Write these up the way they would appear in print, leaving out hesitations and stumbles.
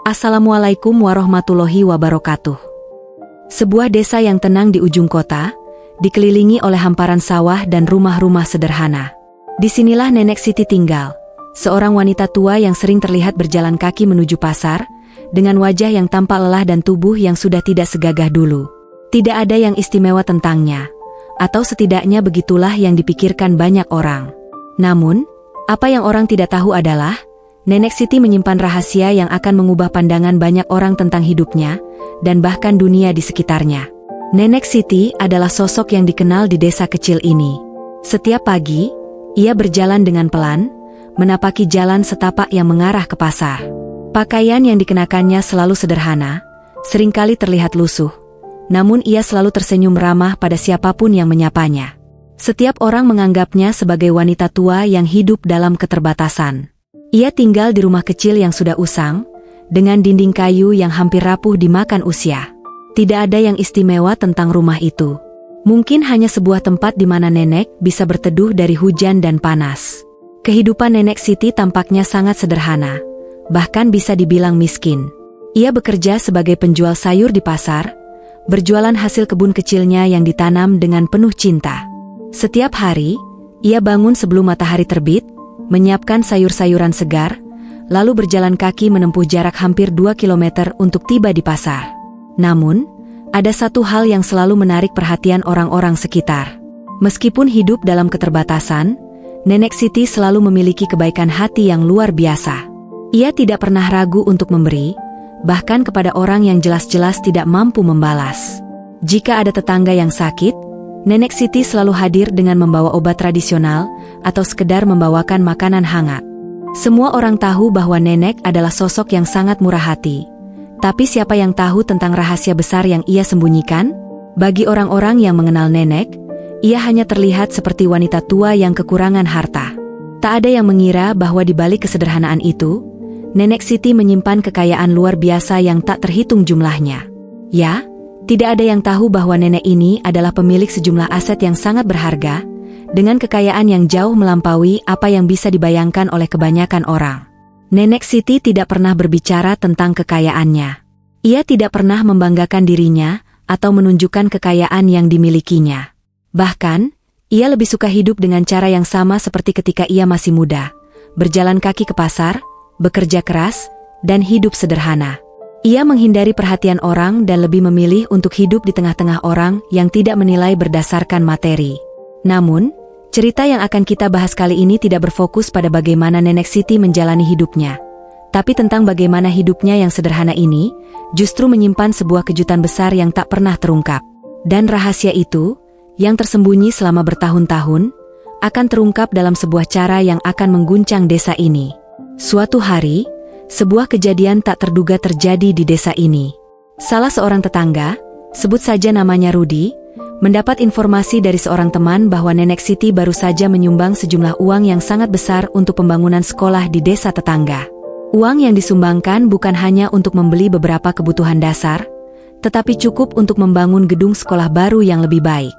Assalamualaikum warahmatullahi wabarakatuh. Sebuah desa yang tenang di ujung kota, dikelilingi oleh hamparan sawah dan rumah-rumah sederhana. Disinilah Nenek Siti tinggal, seorang wanita tua yang sering terlihat berjalan kaki menuju pasar, dengan wajah yang tampak lelah dan tubuh yang sudah tidak segagah dulu. Tidak ada yang istimewa tentangnya, atau setidaknya begitulah yang dipikirkan banyak orang. Namun, apa yang orang tidak tahu adalah, Nenek Siti menyimpan rahasia yang akan mengubah pandangan banyak orang tentang hidupnya, dan bahkan dunia di sekitarnya. Nenek Siti adalah sosok yang dikenal di desa kecil ini. Setiap pagi, ia berjalan dengan pelan, menapaki jalan setapak yang mengarah ke pasar. Pakaian yang dikenakannya selalu sederhana, seringkali terlihat lusuh, namun ia selalu tersenyum ramah pada siapapun yang menyapanya. Setiap orang menganggapnya sebagai wanita tua yang hidup dalam keterbatasan. Ia tinggal di rumah kecil yang sudah usang, dengan dinding kayu yang hampir rapuh dimakan usia. Tidak ada yang istimewa tentang rumah itu. Mungkin hanya sebuah tempat di mana nenek bisa berteduh dari hujan dan panas. Kehidupan Nenek Siti tampaknya sangat sederhana, bahkan bisa dibilang miskin. Ia bekerja sebagai penjual sayur di pasar, berjualan hasil kebun kecilnya yang ditanam dengan penuh cinta. Setiap hari, ia bangun sebelum matahari terbit, menyiapkan sayur-sayuran segar, lalu berjalan kaki menempuh jarak hampir 2 km untuk tiba di pasar. Namun, ada satu hal yang selalu menarik perhatian orang-orang sekitar. Meskipun hidup dalam keterbatasan, Nenek Siti selalu memiliki kebaikan hati yang luar biasa. Ia tidak pernah ragu untuk memberi, bahkan kepada orang yang jelas-jelas tidak mampu membalas. Jika ada tetangga yang sakit, Nenek Siti selalu hadir dengan membawa obat tradisional atau sekedar membawakan makanan hangat. Semua orang tahu bahwa nenek adalah sosok yang sangat murah hati. Tapi siapa yang tahu tentang rahasia besar yang ia sembunyikan? Bagi orang-orang yang mengenal nenek, ia hanya terlihat seperti wanita tua yang kekurangan harta. Tak ada yang mengira bahwa di balik kesederhanaan itu, Nenek Siti menyimpan kekayaan luar biasa yang tak terhitung jumlahnya. Ya, tidak ada yang tahu bahwa nenek ini adalah pemilik sejumlah aset yang sangat berharga, dengan kekayaan yang jauh melampaui apa yang bisa dibayangkan oleh kebanyakan orang. Nenek Siti tidak pernah berbicara tentang kekayaannya. Ia tidak pernah membanggakan dirinya atau menunjukkan kekayaan yang dimilikinya. Bahkan, ia lebih suka hidup dengan cara yang sama seperti ketika ia masih muda, berjalan kaki ke pasar, bekerja keras, dan hidup sederhana. Ia menghindari perhatian orang dan lebih memilih untuk hidup di tengah-tengah orang yang tidak menilai berdasarkan materi. Namun, cerita yang akan kita bahas kali ini tidak berfokus pada bagaimana Nenek Siti menjalani hidupnya, tapi tentang bagaimana hidupnya yang sederhana ini justru menyimpan sebuah kejutan besar yang tak pernah terungkap. Dan rahasia itu, yang tersembunyi selama bertahun-tahun, akan terungkap dalam sebuah cara yang akan mengguncang desa ini. Suatu hari, sebuah kejadian tak terduga terjadi di desa ini. Salah seorang tetangga, sebut saja namanya Rudi, mendapat informasi dari seorang teman bahwa Nenek Siti baru saja menyumbang sejumlah uang yang sangat besar untuk pembangunan sekolah di desa tetangga. Uang yang disumbangkan bukan hanya untuk membeli beberapa kebutuhan dasar, tetapi cukup untuk membangun gedung sekolah baru yang lebih baik.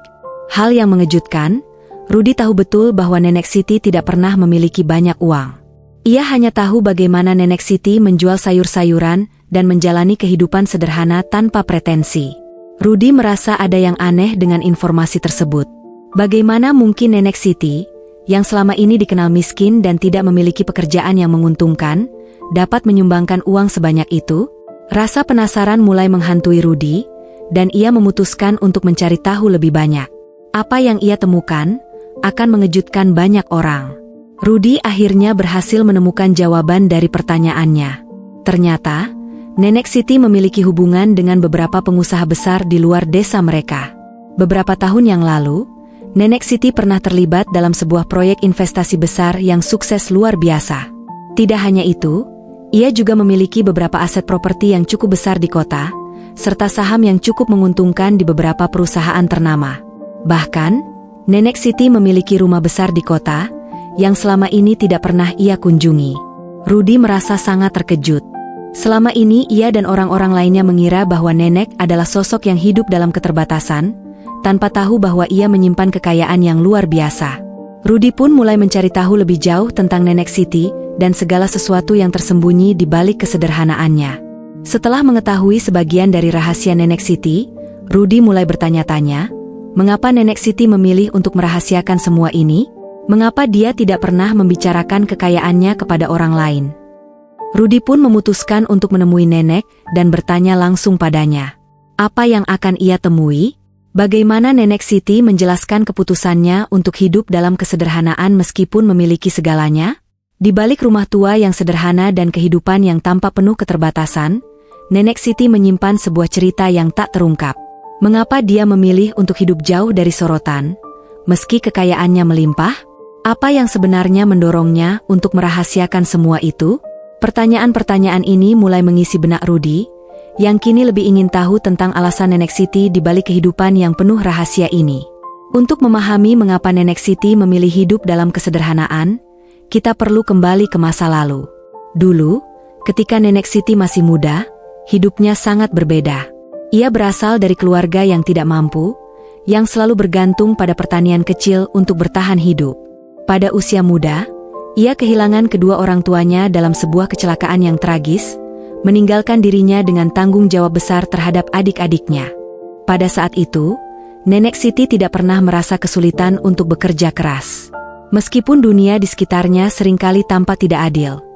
Hal yang mengejutkan, Rudi tahu betul bahwa Nenek Siti tidak pernah memiliki banyak uang. Ia hanya tahu bagaimana Nenek Siti menjual sayur-sayuran dan menjalani kehidupan sederhana tanpa pretensi. Rudi merasa ada yang aneh dengan informasi tersebut. Bagaimana mungkin Nenek Siti, yang selama ini dikenal miskin dan tidak memiliki pekerjaan yang menguntungkan, dapat menyumbangkan uang sebanyak itu? Rasa penasaran mulai menghantui Rudi, dan ia memutuskan untuk mencari tahu lebih banyak. Apa yang ia temukan akan mengejutkan banyak orang. Rudi akhirnya berhasil menemukan jawaban dari pertanyaannya. Ternyata, Nenek Siti memiliki hubungan dengan beberapa pengusaha besar di luar desa mereka. Beberapa tahun yang lalu, Nenek Siti pernah terlibat dalam sebuah proyek investasi besar yang sukses luar biasa. Tidak hanya itu, ia juga memiliki beberapa aset properti yang cukup besar di kota, serta saham yang cukup menguntungkan di beberapa perusahaan ternama. Bahkan, Nenek Siti memiliki rumah besar di kota, yang selama ini tidak pernah ia kunjungi. Rudi merasa sangat terkejut. Selama ini ia dan orang-orang lainnya mengira bahwa nenek adalah sosok yang hidup dalam keterbatasan, tanpa tahu bahwa ia menyimpan kekayaan yang luar biasa. Rudi pun mulai mencari tahu lebih jauh tentang Nenek Siti dan segala sesuatu yang tersembunyi di balik kesederhanaannya. Setelah mengetahui sebagian dari rahasia Nenek Siti, Rudy mulai bertanya-tanya, mengapa Nenek Siti memilih untuk merahasiakan semua ini? Mengapa dia tidak pernah membicarakan kekayaannya kepada orang lain? Rudy pun memutuskan untuk menemui Nenek dan bertanya langsung padanya. Apa yang akan ia temui? Bagaimana Nenek Siti menjelaskan keputusannya untuk hidup dalam kesederhanaan meskipun memiliki segalanya? Di balik rumah tua yang sederhana dan kehidupan yang tampak penuh keterbatasan, Nenek Siti menyimpan sebuah cerita yang tak terungkap. Mengapa dia memilih untuk hidup jauh dari sorotan, meski kekayaannya melimpah? Apa yang sebenarnya mendorongnya untuk merahasiakan semua itu? Pertanyaan-pertanyaan ini mulai mengisi benak Rudy, yang kini lebih ingin tahu tentang alasan Nenek Siti di balik kehidupan yang penuh rahasia ini. Untuk memahami mengapa Nenek Siti memilih hidup dalam kesederhanaan, kita perlu kembali ke masa lalu. Dulu, ketika Nenek Siti masih muda, hidupnya sangat berbeda. Ia berasal dari keluarga yang tidak mampu, yang selalu bergantung pada pertanian kecil untuk bertahan hidup. Pada usia muda, ia kehilangan kedua orang tuanya dalam sebuah kecelakaan yang tragis, meninggalkan dirinya dengan tanggung jawab besar terhadap adik-adiknya. Pada saat itu, Nenek Siti tidak pernah merasa kesulitan untuk bekerja keras. Meskipun dunia di sekitarnya seringkali tampak tidak adil,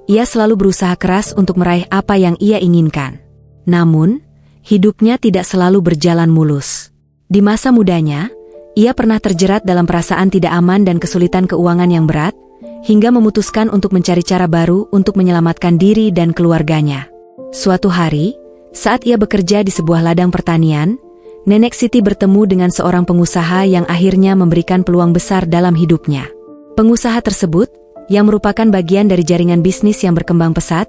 ia selalu berusaha keras untuk meraih apa yang ia inginkan. Namun, hidupnya tidak selalu berjalan mulus. Di masa mudanya, ia pernah terjerat dalam perasaan tidak aman dan kesulitan keuangan yang berat, hingga memutuskan untuk mencari cara baru untuk menyelamatkan diri dan keluarganya. Suatu hari, saat ia bekerja di sebuah ladang pertanian, Nenek Siti bertemu dengan seorang pengusaha yang akhirnya memberikan peluang besar dalam hidupnya. Pengusaha tersebut, yang merupakan bagian dari jaringan bisnis yang berkembang pesat,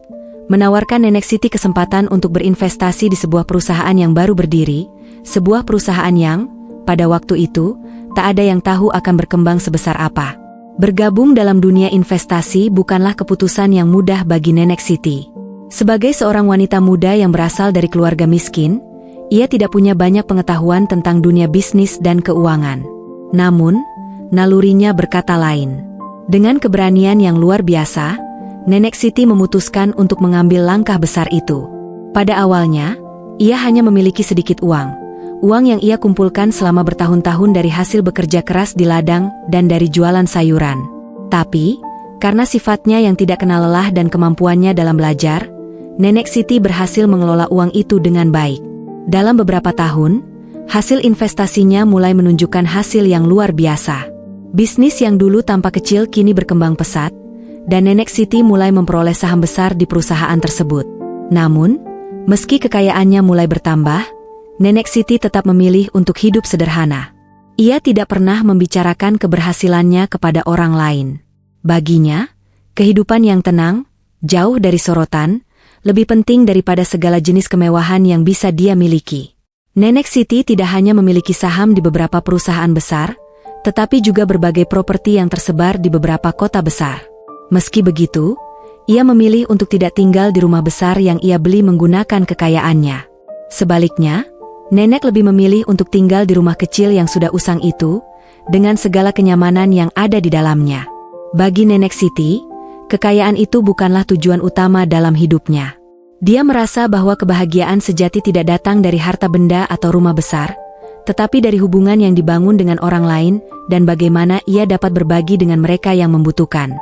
menawarkan Nenek Siti kesempatan untuk berinvestasi di sebuah perusahaan yang baru berdiri, sebuah perusahaan yang, pada waktu itu, tak ada yang tahu akan berkembang sebesar apa. Bergabung dalam dunia investasi bukanlah keputusan yang mudah bagi Nenek Siti. Sebagai seorang wanita muda yang berasal dari keluarga miskin, ia tidak punya banyak pengetahuan tentang dunia bisnis dan keuangan. Namun, nalurinya berkata lain. Dengan keberanian yang luar biasa, Nenek Siti memutuskan untuk mengambil langkah besar itu. Pada awalnya, ia hanya memiliki sedikit uang yang ia kumpulkan selama bertahun-tahun dari hasil bekerja keras di ladang dan dari jualan sayuran. Tapi, karena sifatnya yang tidak kenal lelah dan kemampuannya dalam belajar, Nenek Siti berhasil mengelola uang itu dengan baik. Dalam beberapa tahun, hasil investasinya mulai menunjukkan hasil yang luar biasa. Bisnis yang dulu tampak kecil kini berkembang pesat, dan Nenek Siti mulai memperoleh saham besar di perusahaan tersebut. Namun, meski kekayaannya mulai bertambah, Nenek Siti tetap memilih untuk hidup sederhana. Ia tidak pernah membicarakan keberhasilannya kepada orang lain. Baginya, kehidupan yang tenang, jauh dari sorotan, lebih penting daripada segala jenis kemewahan yang bisa dia miliki. Nenek Siti tidak hanya memiliki saham di beberapa perusahaan besar, tetapi juga berbagai properti yang tersebar di beberapa kota besar. Meski begitu, ia memilih untuk tidak tinggal di rumah besar yang ia beli menggunakan kekayaannya. Sebaliknya, Nenek lebih memilih untuk tinggal di rumah kecil yang sudah usang itu, dengan segala kenyamanan yang ada di dalamnya. Bagi Nenek Siti, kekayaan itu bukanlah tujuan utama dalam hidupnya. Dia merasa bahwa kebahagiaan sejati tidak datang dari harta benda atau rumah besar, tetapi dari hubungan yang dibangun dengan orang lain dan bagaimana ia dapat berbagi dengan mereka yang membutuhkan.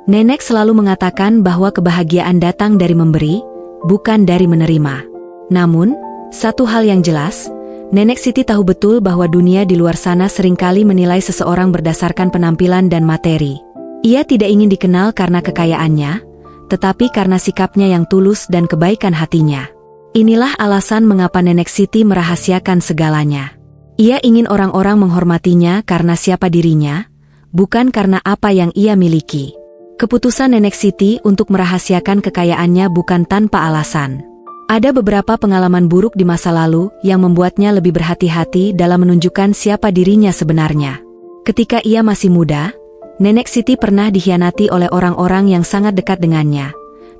Nenek selalu mengatakan bahwa kebahagiaan datang dari memberi, bukan dari menerima. Namun, satu hal yang jelas, Nenek Siti tahu betul bahwa dunia di luar sana seringkali menilai seseorang berdasarkan penampilan dan materi. Ia tidak ingin dikenal karena kekayaannya, tetapi karena sikapnya yang tulus dan kebaikan hatinya. Inilah alasan mengapa Nenek Siti merahasiakan segalanya. Ia ingin orang-orang menghormatinya karena siapa dirinya, bukan karena apa yang ia miliki. Keputusan Nenek Siti untuk merahasiakan kekayaannya bukan tanpa alasan. Ada beberapa pengalaman buruk di masa lalu yang membuatnya lebih berhati-hati dalam menunjukkan siapa dirinya sebenarnya. Ketika ia masih muda, Nenek Siti pernah dikhianati oleh orang-orang yang sangat dekat dengannya,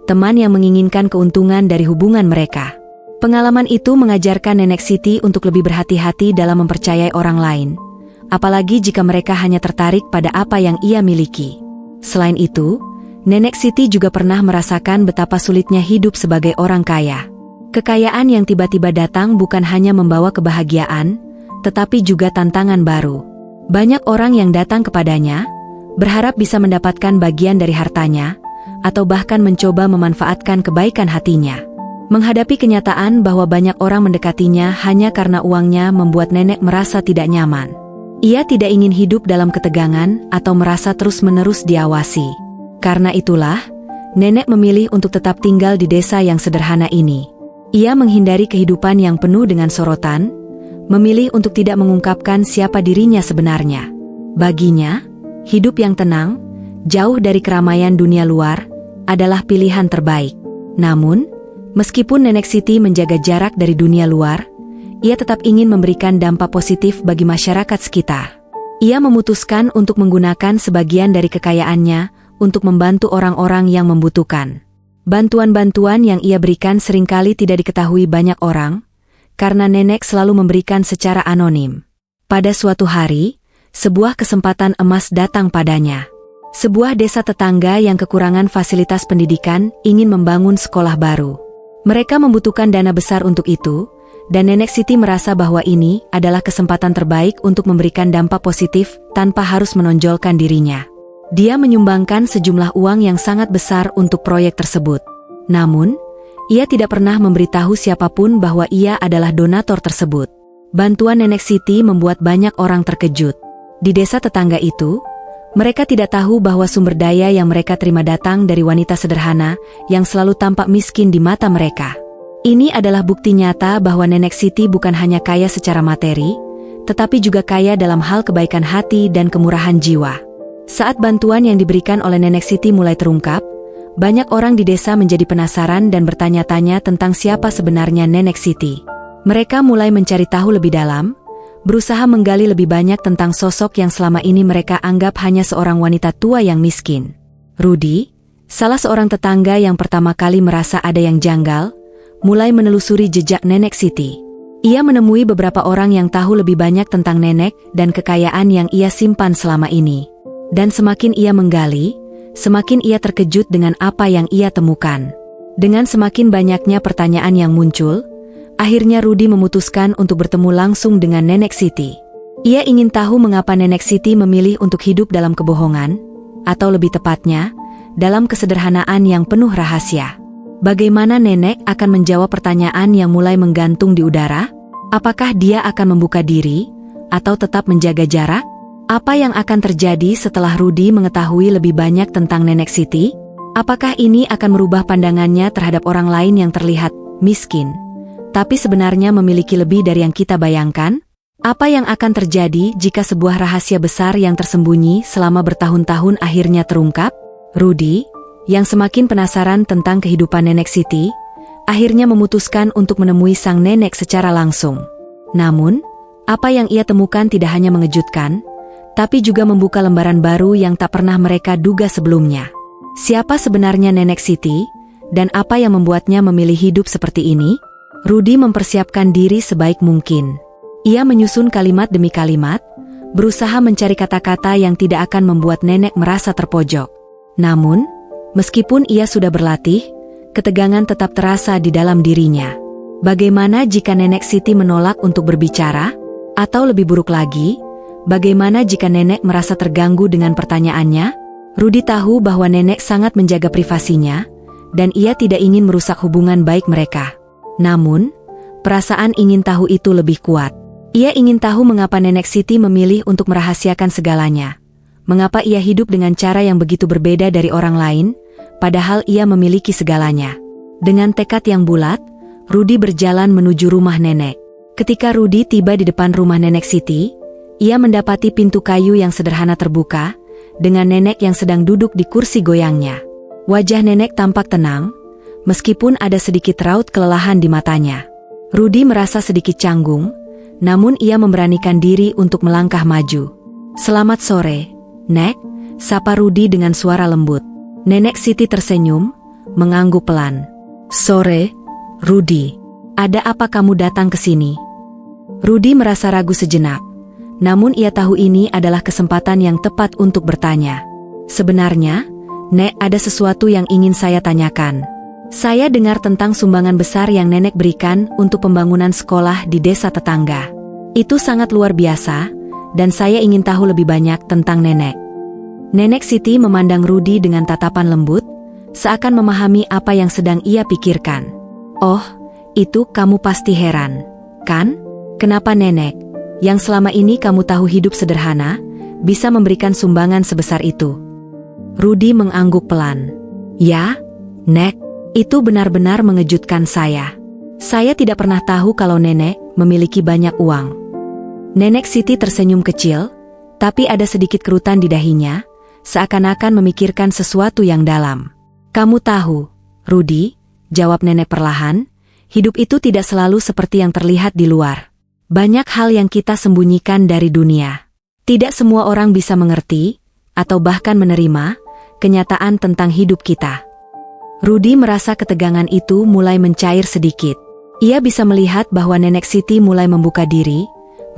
teman yang menginginkan keuntungan dari hubungan mereka. Pengalaman itu mengajarkan Nenek Siti untuk lebih berhati-hati dalam mempercayai orang lain, apalagi jika mereka hanya tertarik pada apa yang ia miliki. Selain itu, Nenek Siti juga pernah merasakan betapa sulitnya hidup sebagai orang kaya. Kekayaan yang tiba-tiba datang bukan hanya membawa kebahagiaan, tetapi juga tantangan baru. Banyak orang yang datang kepadanya, berharap bisa mendapatkan bagian dari hartanya, atau bahkan mencoba memanfaatkan kebaikan hatinya. Menghadapi kenyataan bahwa banyak orang mendekatinya hanya karena uangnya membuat nenek merasa tidak nyaman. Ia tidak ingin hidup dalam ketegangan atau merasa terus-menerus diawasi. Karena itulah, nenek memilih untuk tetap tinggal di desa yang sederhana ini. Ia menghindari kehidupan yang penuh dengan sorotan, memilih untuk tidak mengungkapkan siapa dirinya sebenarnya. Baginya, hidup yang tenang, jauh dari keramaian dunia luar, adalah pilihan terbaik. Namun, meskipun Nenek Siti menjaga jarak dari dunia luar, ia tetap ingin memberikan dampak positif bagi masyarakat sekitar. Ia memutuskan untuk menggunakan sebagian dari kekayaannya untuk membantu orang-orang yang membutuhkan. Bantuan-bantuan yang ia berikan seringkali tidak diketahui banyak orang, karena nenek selalu memberikan secara anonim. Pada suatu hari, sebuah kesempatan emas datang padanya. Sebuah desa tetangga yang kekurangan fasilitas pendidikan ingin membangun sekolah baru. Mereka membutuhkan dana besar untuk itu, dan Nenek Siti merasa bahwa ini adalah kesempatan terbaik untuk memberikan dampak positif tanpa harus menonjolkan dirinya. Dia menyumbangkan sejumlah uang yang sangat besar untuk proyek tersebut. Namun, ia tidak pernah memberitahu siapapun bahwa ia adalah donatur tersebut. Bantuan Nenek Siti membuat banyak orang terkejut. Di desa tetangga itu, mereka tidak tahu bahwa sumber daya yang mereka terima datang dari wanita sederhana yang selalu tampak miskin di mata mereka. Ini adalah bukti nyata bahwa Nenek Siti bukan hanya kaya secara materi, tetapi juga kaya dalam hal kebaikan hati dan kemurahan jiwa. Saat bantuan yang diberikan oleh Nenek Siti mulai terungkap, banyak orang di desa menjadi penasaran dan bertanya-tanya tentang siapa sebenarnya Nenek Siti. Mereka mulai mencari tahu lebih dalam, berusaha menggali lebih banyak tentang sosok yang selama ini mereka anggap hanya seorang wanita tua yang miskin. Rudi, salah seorang tetangga yang pertama kali merasa ada yang janggal, mulai menelusuri jejak Nenek Siti. Ia menemui beberapa orang yang tahu lebih banyak tentang nenek dan kekayaan yang ia simpan selama ini. Dan semakin ia menggali, semakin ia terkejut dengan apa yang ia temukan. Dengan semakin banyaknya pertanyaan yang muncul, akhirnya Rudi memutuskan untuk bertemu langsung dengan Nenek Siti. Ia ingin tahu mengapa Nenek Siti memilih untuk hidup dalam kebohongan, atau lebih tepatnya, dalam kesederhanaan yang penuh rahasia. Bagaimana nenek akan menjawab pertanyaan yang mulai menggantung di udara? Apakah dia akan membuka diri, atau tetap menjaga jarak? Apa yang akan terjadi setelah Rudi mengetahui lebih banyak tentang Nenek Siti? Apakah ini akan merubah pandangannya terhadap orang lain yang terlihat miskin, tapi sebenarnya memiliki lebih dari yang kita bayangkan? Apa yang akan terjadi jika sebuah rahasia besar yang tersembunyi selama bertahun-tahun akhirnya terungkap? Rudi, yang semakin penasaran tentang kehidupan Nenek Siti, akhirnya memutuskan untuk menemui sang nenek secara langsung. Namun, apa yang ia temukan tidak hanya mengejutkan, tapi juga membuka lembaran baru yang tak pernah mereka duga sebelumnya. Siapa sebenarnya Nenek Siti, dan apa yang membuatnya memilih hidup seperti ini? Rudi mempersiapkan diri sebaik mungkin. Ia menyusun kalimat demi kalimat, berusaha mencari kata-kata yang tidak akan membuat nenek merasa terpojok. Namun, meskipun ia sudah berlatih, ketegangan tetap terasa di dalam dirinya. Bagaimana jika Nenek Siti menolak untuk berbicara? Atau lebih buruk lagi, bagaimana jika nenek merasa terganggu dengan pertanyaannya? Rudi tahu bahwa nenek sangat menjaga privasinya, dan ia tidak ingin merusak hubungan baik mereka. Namun, perasaan ingin tahu itu lebih kuat. Ia ingin tahu mengapa Nenek Siti memilih untuk merahasiakan segalanya. Mengapa ia hidup dengan cara yang begitu berbeda dari orang lain, padahal ia memiliki segalanya. Dengan tekad yang bulat, Rudi berjalan menuju rumah nenek. Ketika Rudi tiba di depan rumah Nenek Siti, ia mendapati pintu kayu yang sederhana terbuka, dengan nenek yang sedang duduk di kursi goyangnya. Wajah nenek tampak tenang, meskipun ada sedikit raut kelelahan di matanya. Rudi merasa sedikit canggung, namun ia memberanikan diri untuk melangkah maju. "Selamat sore, Nek," sapa Rudi dengan suara lembut. Nenek Siti tersenyum, mengangguk pelan. "Sore, Rudi. Ada apa kamu datang ke sini?" Rudi merasa ragu sejenak. Namun ia tahu ini adalah kesempatan yang tepat untuk bertanya. "Sebenarnya, Nek, ada sesuatu yang ingin saya tanyakan." Saya dengar tentang sumbangan besar yang nenek berikan untuk pembangunan sekolah di desa tetangga. Itu sangat luar biasa, dan saya ingin tahu lebih banyak tentang nenek. Nenek Siti memandang Rudi dengan tatapan lembut, seakan memahami apa yang sedang ia pikirkan. Oh, itu kamu pasti heran, kan? Kenapa nenek, yang selama ini kamu tahu hidup sederhana, bisa memberikan sumbangan sebesar itu? Rudi mengangguk pelan. Ya, Nek, itu benar-benar mengejutkan saya. Saya tidak pernah tahu kalau nenek memiliki banyak uang. Nenek Siti tersenyum kecil, tapi ada sedikit kerutan di dahinya, seakan-akan memikirkan sesuatu yang dalam. Kamu tahu, Rudi, jawab nenek perlahan, hidup itu tidak selalu seperti yang terlihat di luar. Banyak hal yang kita sembunyikan dari dunia. Tidak semua orang bisa mengerti, atau bahkan menerima, kenyataan tentang hidup kita. Rudi merasa ketegangan itu mulai mencair sedikit. Ia bisa melihat bahwa nenek Siti mulai membuka diri,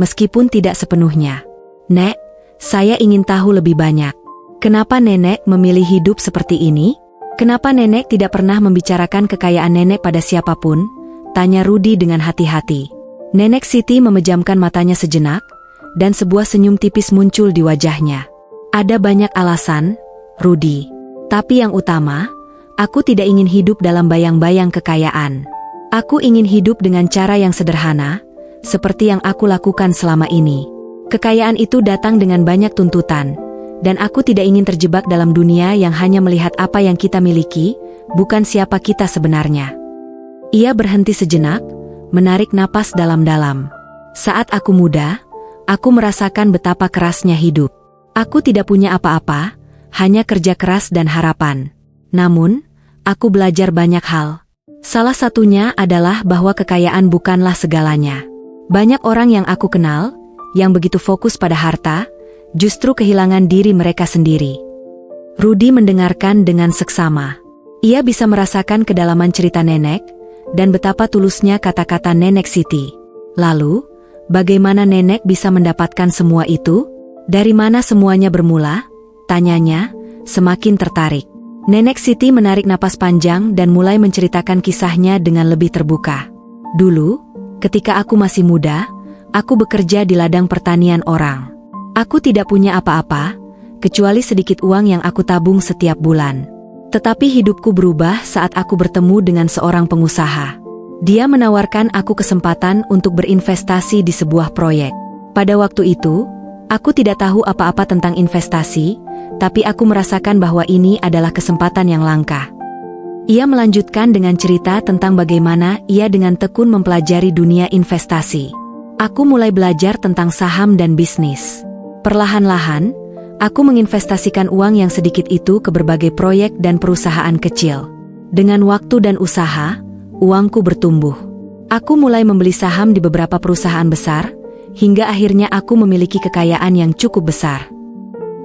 meskipun tidak sepenuhnya. Nek, saya ingin tahu lebih banyak. Kenapa nenek memilih hidup seperti ini? Kenapa nenek tidak pernah membicarakan kekayaan nenek pada siapapun? Tanya Rudi dengan hati-hati. Nenek Siti memejamkan matanya sejenak, dan sebuah senyum tipis muncul di wajahnya. Ada banyak alasan, Rudi. Tapi yang utama, aku tidak ingin hidup dalam bayang-bayang kekayaan. Aku ingin hidup dengan cara yang sederhana, seperti yang aku lakukan selama ini. Kekayaan itu datang dengan banyak tuntutan, dan aku tidak ingin terjebak dalam dunia yang hanya melihat apa yang kita miliki, bukan siapa kita sebenarnya. Ia berhenti sejenak, menarik napas dalam-dalam. Saat aku muda, aku merasakan betapa kerasnya hidup. Aku tidak punya apa-apa, hanya kerja keras dan harapan. Namun, aku belajar banyak hal. Salah satunya adalah bahwa kekayaan bukanlah segalanya. Banyak orang yang aku kenal, yang begitu fokus pada harta, justru kehilangan diri mereka sendiri. Rudi mendengarkan dengan seksama. Ia bisa merasakan kedalaman cerita nenek, dan betapa tulusnya kata-kata nenek Siti. Lalu, bagaimana nenek bisa mendapatkan semua itu? Dari mana semuanya bermula? Tanyanya, semakin tertarik. Nenek Siti menarik napas panjang dan mulai menceritakan kisahnya dengan lebih terbuka. Dulu, ketika aku masih muda, aku bekerja di ladang pertanian orang. Aku tidak punya apa-apa, kecuali sedikit uang yang aku tabung setiap bulan. Tetapi hidupku berubah saat aku bertemu dengan seorang pengusaha. Dia menawarkan aku kesempatan untuk berinvestasi di sebuah proyek. Pada waktu itu, aku tidak tahu apa-apa tentang investasi, tapi aku merasakan bahwa ini adalah kesempatan yang langka. Ia melanjutkan dengan cerita tentang bagaimana ia dengan tekun mempelajari dunia investasi. Aku mulai belajar tentang saham dan bisnis. Perlahan-lahan, aku menginvestasikan uang yang sedikit itu ke berbagai proyek dan perusahaan kecil. Dengan waktu dan usaha, uangku bertumbuh. Aku mulai membeli saham di beberapa perusahaan besar, hingga akhirnya aku memiliki kekayaan yang cukup besar.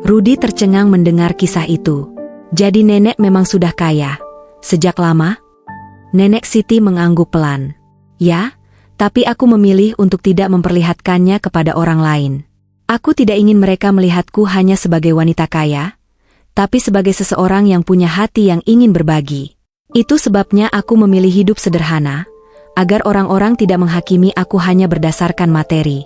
Rudi tercengang mendengar kisah itu. Jadi nenek memang sudah kaya. Sejak lama? Nenek Siti mengangguk pelan. Ya, tapi aku memilih untuk tidak memperlihatkannya kepada orang lain. Aku tidak ingin mereka melihatku hanya sebagai wanita kaya, tapi sebagai seseorang yang punya hati yang ingin berbagi. Itu sebabnya aku memilih hidup sederhana, agar orang-orang tidak menghakimi aku hanya berdasarkan materi.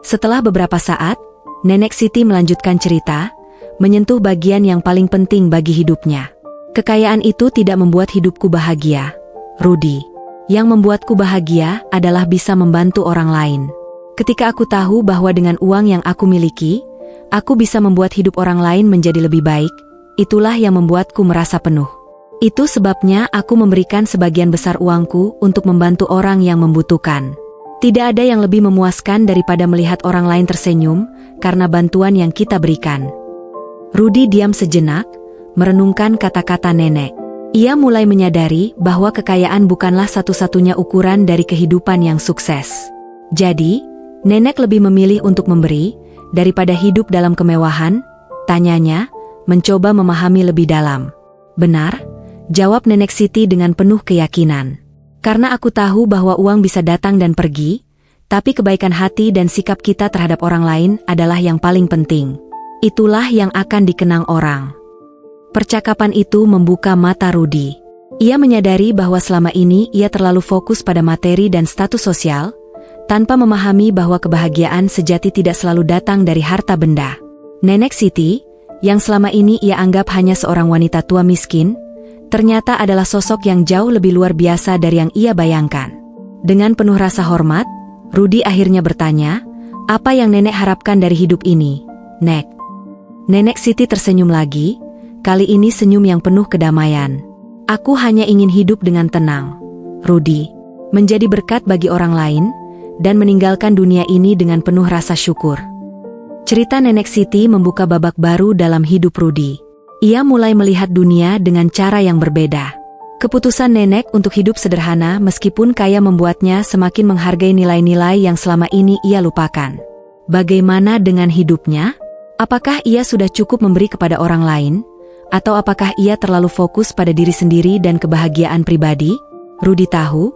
Setelah beberapa saat, Nenek Siti melanjutkan cerita, menyentuh bagian yang paling penting bagi hidupnya. Kekayaan itu tidak membuat hidupku bahagia, Rudi. Yang membuatku bahagia adalah bisa membantu orang lain. Ketika aku tahu bahwa dengan uang yang aku miliki, aku bisa membuat hidup orang lain menjadi lebih baik, itulah yang membuatku merasa penuh. Itu sebabnya aku memberikan sebagian besar uangku untuk membantu orang yang membutuhkan. Tidak ada yang lebih memuaskan daripada melihat orang lain tersenyum karena bantuan yang kita berikan. Rudi diam sejenak, merenungkan kata-kata nenek. Ia mulai menyadari bahwa kekayaan bukanlah satu-satunya ukuran dari kehidupan yang sukses. Jadi, nenek lebih memilih untuk memberi, daripada hidup dalam kemewahan, tanyanya, mencoba memahami lebih dalam. Benar, jawab Nenek Siti dengan penuh keyakinan. Karena aku tahu bahwa uang bisa datang dan pergi, tapi kebaikan hati dan sikap kita terhadap orang lain adalah yang paling penting. Itulah yang akan dikenang orang. Percakapan itu membuka mata Rudi. Ia menyadari bahwa selama ini ia terlalu fokus pada materi dan status sosial, tanpa memahami bahwa kebahagiaan sejati tidak selalu datang dari harta benda. Nenek Siti, yang selama ini ia anggap hanya seorang wanita tua miskin, ternyata adalah sosok yang jauh lebih luar biasa dari yang ia bayangkan. Dengan penuh rasa hormat, Rudi akhirnya bertanya, "Apa yang nenek harapkan dari hidup ini, Nek?" Nenek Siti tersenyum lagi, kali ini senyum yang penuh kedamaian. "Aku hanya ingin hidup dengan tenang, Rudi, menjadi berkat bagi orang lain, dan meninggalkan dunia ini dengan penuh rasa syukur." Cerita Nenek Siti membuka babak baru dalam hidup Rudi. Ia mulai melihat dunia dengan cara yang berbeda. Keputusan nenek untuk hidup sederhana meskipun kaya membuatnya semakin menghargai nilai-nilai yang selama ini ia lupakan. Bagaimana dengan hidupnya? Apakah ia sudah cukup memberi kepada orang lain? Atau apakah ia terlalu fokus pada diri sendiri dan kebahagiaan pribadi? Rudi tahu,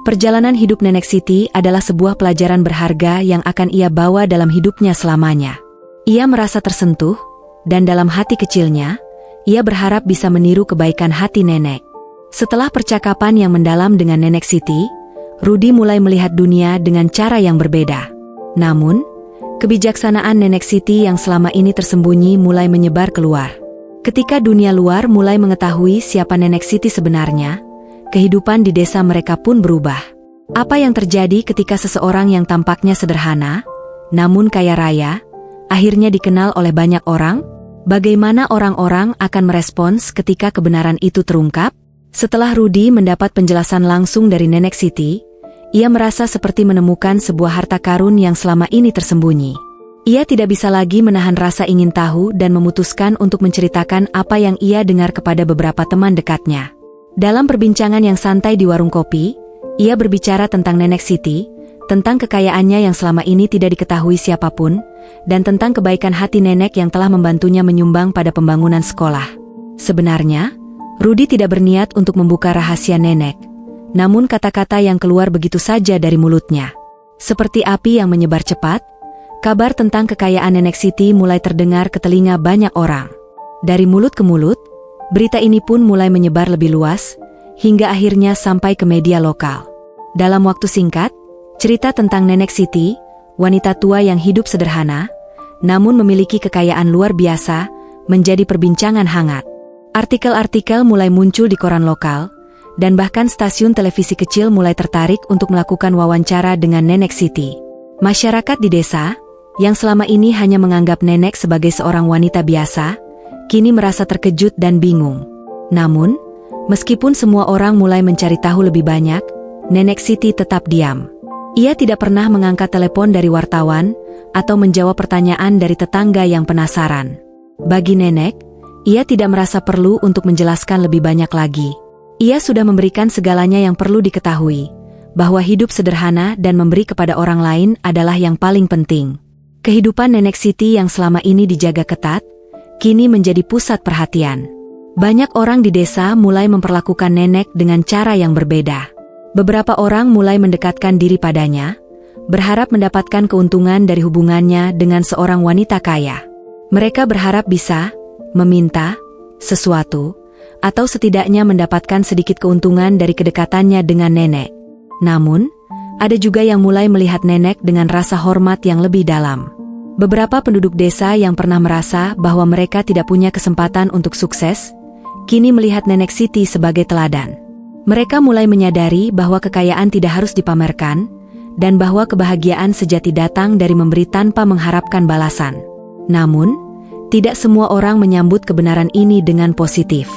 perjalanan hidup Nenek Siti adalah sebuah pelajaran berharga yang akan ia bawa dalam hidupnya selamanya. Ia merasa tersentuh, dan dalam hati kecilnya, ia berharap bisa meniru kebaikan hati nenek. Setelah percakapan yang mendalam dengan Nenek Siti, Rudi mulai melihat dunia dengan cara yang berbeda. Namun, kebijaksanaan Nenek Siti yang selama ini tersembunyi mulai menyebar keluar. Ketika dunia luar mulai mengetahui siapa Nenek Siti sebenarnya, kehidupan di desa mereka pun berubah. Apa yang terjadi ketika seseorang yang tampaknya sederhana, namun kaya raya, akhirnya dikenal oleh banyak orang? Bagaimana orang-orang akan merespons ketika kebenaran itu terungkap? Setelah Rudi mendapat penjelasan langsung dari Nenek Siti, ia merasa seperti menemukan sebuah harta karun yang selama ini tersembunyi. Ia tidak bisa lagi menahan rasa ingin tahu dan memutuskan untuk menceritakan apa yang ia dengar kepada beberapa teman dekatnya. Dalam perbincangan yang santai di warung kopi, ia berbicara tentang Nenek Siti, tentang kekayaannya yang selama ini tidak diketahui siapapun, dan tentang kebaikan hati nenek yang telah membantunya menyumbang pada pembangunan sekolah. Sebenarnya, Rudi tidak berniat untuk membuka rahasia nenek, namun kata-kata yang keluar begitu saja dari mulutnya. Seperti api yang menyebar cepat, kabar tentang kekayaan Nenek Siti mulai terdengar ke telinga banyak orang. Dari mulut ke mulut, berita ini pun mulai menyebar lebih luas, hingga akhirnya sampai ke media lokal. Dalam waktu singkat, cerita tentang Nenek Siti, wanita tua yang hidup sederhana, namun memiliki kekayaan luar biasa, menjadi perbincangan hangat. Artikel-artikel mulai muncul di koran lokal, dan bahkan stasiun televisi kecil mulai tertarik untuk melakukan wawancara dengan Nenek Siti. Masyarakat di desa, yang selama ini hanya menganggap nenek sebagai seorang wanita biasa, kini merasa terkejut dan bingung. Namun, meskipun semua orang mulai mencari tahu lebih banyak, Nenek Siti tetap diam. Ia tidak pernah mengangkat telepon dari wartawan, atau menjawab pertanyaan dari tetangga yang penasaran. Bagi nenek, ia tidak merasa perlu untuk menjelaskan lebih banyak lagi. Ia sudah memberikan segalanya yang perlu diketahui, bahwa hidup sederhana dan memberi kepada orang lain adalah yang paling penting. Kehidupan Nenek Siti yang selama ini dijaga ketat, kini menjadi pusat perhatian. Banyak orang di desa mulai memperlakukan nenek dengan cara yang berbeda. Beberapa orang mulai mendekatkan diri padanya, berharap mendapatkan keuntungan dari hubungannya dengan seorang wanita kaya. Mereka berharap bisa meminta sesuatu, atau setidaknya mendapatkan sedikit keuntungan dari kedekatannya dengan nenek. Namun, ada juga yang mulai melihat nenek dengan rasa hormat yang lebih dalam. Beberapa penduduk desa yang pernah merasa bahwa mereka tidak punya kesempatan untuk sukses, kini melihat Nenek Siti sebagai teladan. Mereka mulai menyadari bahwa kekayaan tidak harus dipamerkan, dan bahwa kebahagiaan sejati datang dari memberi tanpa mengharapkan balasan. Namun, tidak semua orang menyambut kebenaran ini dengan positif.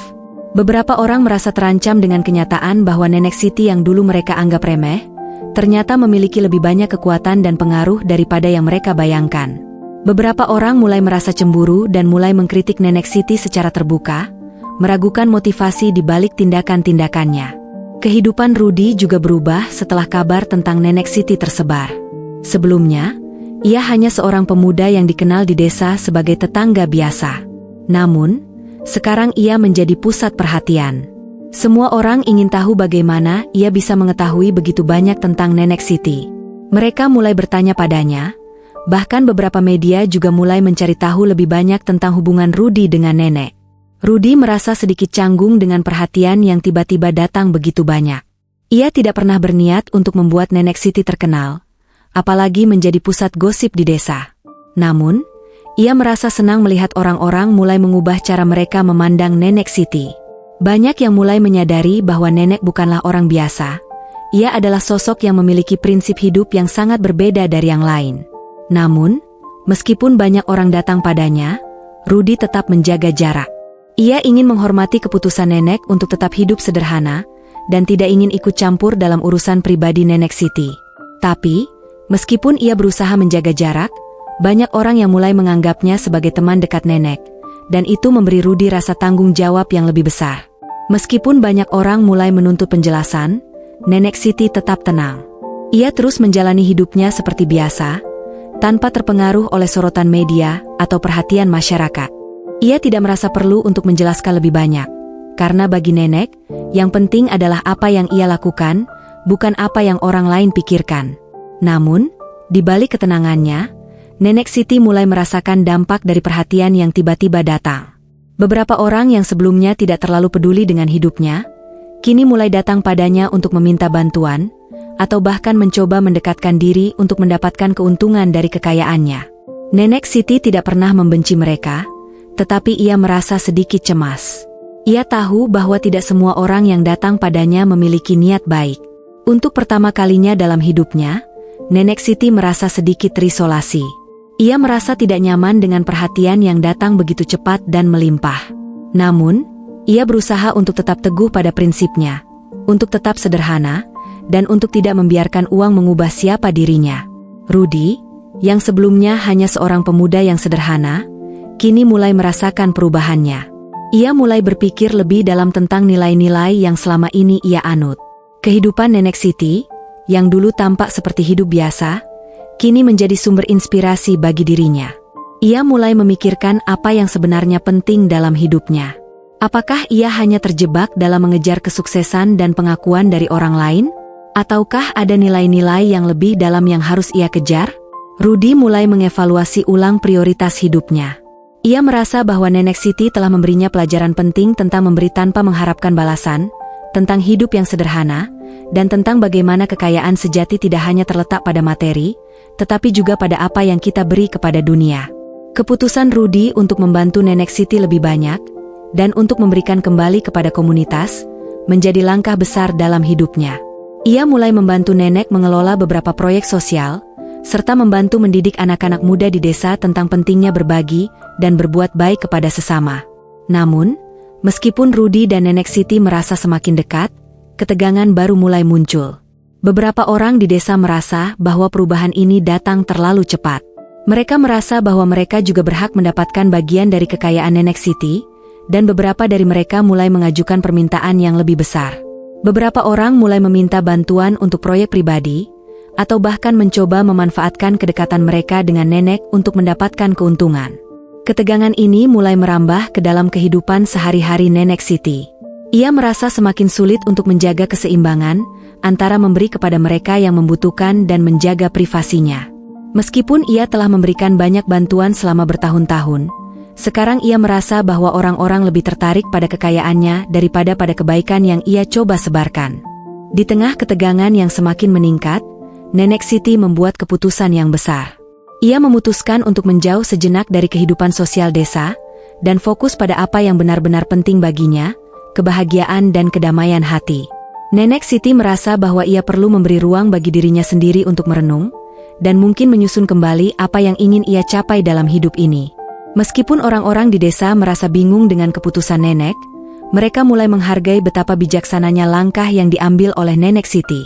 Beberapa orang merasa terancam dengan kenyataan bahwa Nenek Siti yang dulu mereka anggap remeh, ternyata memiliki lebih banyak kekuatan dan pengaruh daripada yang mereka bayangkan. Beberapa orang mulai merasa cemburu dan mulai mengkritik Nenek Siti secara terbuka, meragukan motivasi di balik tindakan-tindakannya. Kehidupan Rudi juga berubah setelah kabar tentang Nenek Siti tersebar. Sebelumnya, ia hanya seorang pemuda yang dikenal di desa sebagai tetangga biasa. Namun, sekarang ia menjadi pusat perhatian. Semua orang ingin tahu bagaimana ia bisa mengetahui begitu banyak tentang Nenek Siti. Mereka mulai bertanya padanya, bahkan beberapa media juga mulai mencari tahu lebih banyak tentang hubungan Rudi dengan nenek. Rudy merasa sedikit canggung dengan perhatian yang tiba-tiba datang begitu banyak. Ia tidak pernah berniat untuk membuat Nenek Siti terkenal, apalagi menjadi pusat gosip di desa. Namun, ia merasa senang melihat orang-orang mulai mengubah cara mereka memandang Nenek Siti. Banyak yang mulai menyadari bahwa Nenek bukanlah orang biasa. Ia adalah sosok yang memiliki prinsip hidup yang sangat berbeda dari yang lain. Namun, meskipun banyak orang datang padanya, Rudy tetap menjaga jarak. Ia ingin menghormati keputusan Nenek untuk tetap hidup sederhana dan tidak ingin ikut campur dalam urusan pribadi Nenek Siti. Tapi, meskipun ia berusaha menjaga jarak, banyak orang yang mulai menganggapnya sebagai teman dekat Nenek, dan itu memberi Rudy rasa tanggung jawab yang lebih besar. Meskipun banyak orang mulai menuntut penjelasan, Nenek Siti tetap tenang. Ia terus menjalani hidupnya seperti biasa, tanpa terpengaruh oleh sorotan media atau perhatian masyarakat. Ia tidak merasa perlu untuk menjelaskan lebih banyak, karena bagi Nenek, yang penting adalah apa yang ia lakukan, bukan apa yang orang lain pikirkan. Namun, di balik ketenangannya, Nenek Siti mulai merasakan dampak dari perhatian yang tiba-tiba datang. Beberapa orang yang sebelumnya tidak terlalu peduli dengan hidupnya, kini mulai datang padanya untuk meminta bantuan, atau bahkan mencoba mendekatkan diri untuk mendapatkan keuntungan dari kekayaannya. Nenek Siti tidak pernah membenci mereka, tetapi ia merasa sedikit cemas. Ia tahu bahwa tidak semua orang yang datang padanya memiliki niat baik. Untuk pertama kalinya dalam hidupnya, Nenek Siti merasa sedikit terisolasi. Ia merasa tidak nyaman dengan perhatian yang datang begitu cepat dan melimpah. Namun, ia berusaha untuk tetap teguh pada prinsipnya, untuk tetap sederhana, dan untuk tidak membiarkan uang mengubah siapa dirinya. Rudy, yang sebelumnya hanya seorang pemuda yang sederhana, kini mulai merasakan perubahannya. Ia mulai berpikir lebih dalam tentang nilai-nilai yang selama ini ia anut. Kehidupan Nenek Siti, yang dulu tampak seperti hidup biasa, kini menjadi sumber inspirasi bagi dirinya. Ia mulai memikirkan apa yang sebenarnya penting dalam hidupnya. Apakah ia hanya terjebak dalam mengejar kesuksesan dan pengakuan dari orang lain? Ataukah ada nilai-nilai yang lebih dalam yang harus ia kejar? Rudy mulai mengevaluasi ulang prioritas hidupnya. Ia merasa bahwa Nenek Siti telah memberinya pelajaran penting tentang memberi tanpa mengharapkan balasan, tentang hidup yang sederhana, dan tentang bagaimana kekayaan sejati tidak hanya terletak pada materi, tetapi juga pada apa yang kita beri kepada dunia. Keputusan Rudy untuk membantu Nenek Siti lebih banyak, dan untuk memberikan kembali kepada komunitas, menjadi langkah besar dalam hidupnya. Ia mulai membantu Nenek mengelola beberapa proyek sosial, serta membantu mendidik anak-anak muda di desa tentang pentingnya berbagi dan berbuat baik kepada sesama. Namun, meskipun Rudy dan Nenek Siti merasa semakin dekat, ketegangan baru mulai muncul. Beberapa orang di desa merasa bahwa perubahan ini datang terlalu cepat. Mereka merasa bahwa mereka juga berhak mendapatkan bagian dari kekayaan Nenek Siti, dan beberapa dari mereka mulai mengajukan permintaan yang lebih besar. Beberapa orang mulai meminta bantuan untuk proyek pribadi, atau bahkan mencoba memanfaatkan kedekatan mereka dengan Nenek untuk mendapatkan keuntungan. Ketegangan ini mulai merambah ke dalam kehidupan sehari-hari Nenek Siti. Ia merasa semakin sulit untuk menjaga keseimbangan antara memberi kepada mereka yang membutuhkan dan menjaga privasinya. Meskipun ia telah memberikan banyak bantuan selama bertahun-tahun, sekarang ia merasa bahwa orang-orang lebih tertarik pada kekayaannya daripada pada kebaikan yang ia coba sebarkan. Di tengah ketegangan yang semakin meningkat, Nenek Siti membuat keputusan yang besar. Ia memutuskan untuk menjauh sejenak dari kehidupan sosial desa, dan fokus pada apa yang benar-benar penting baginya, kebahagiaan dan kedamaian hati. Nenek Siti merasa bahwa ia perlu memberi ruang bagi dirinya sendiri untuk merenung, dan mungkin menyusun kembali apa yang ingin ia capai dalam hidup ini. Meskipun orang-orang di desa merasa bingung dengan keputusan Nenek, mereka mulai menghargai betapa bijaksananya langkah yang diambil oleh Nenek Siti.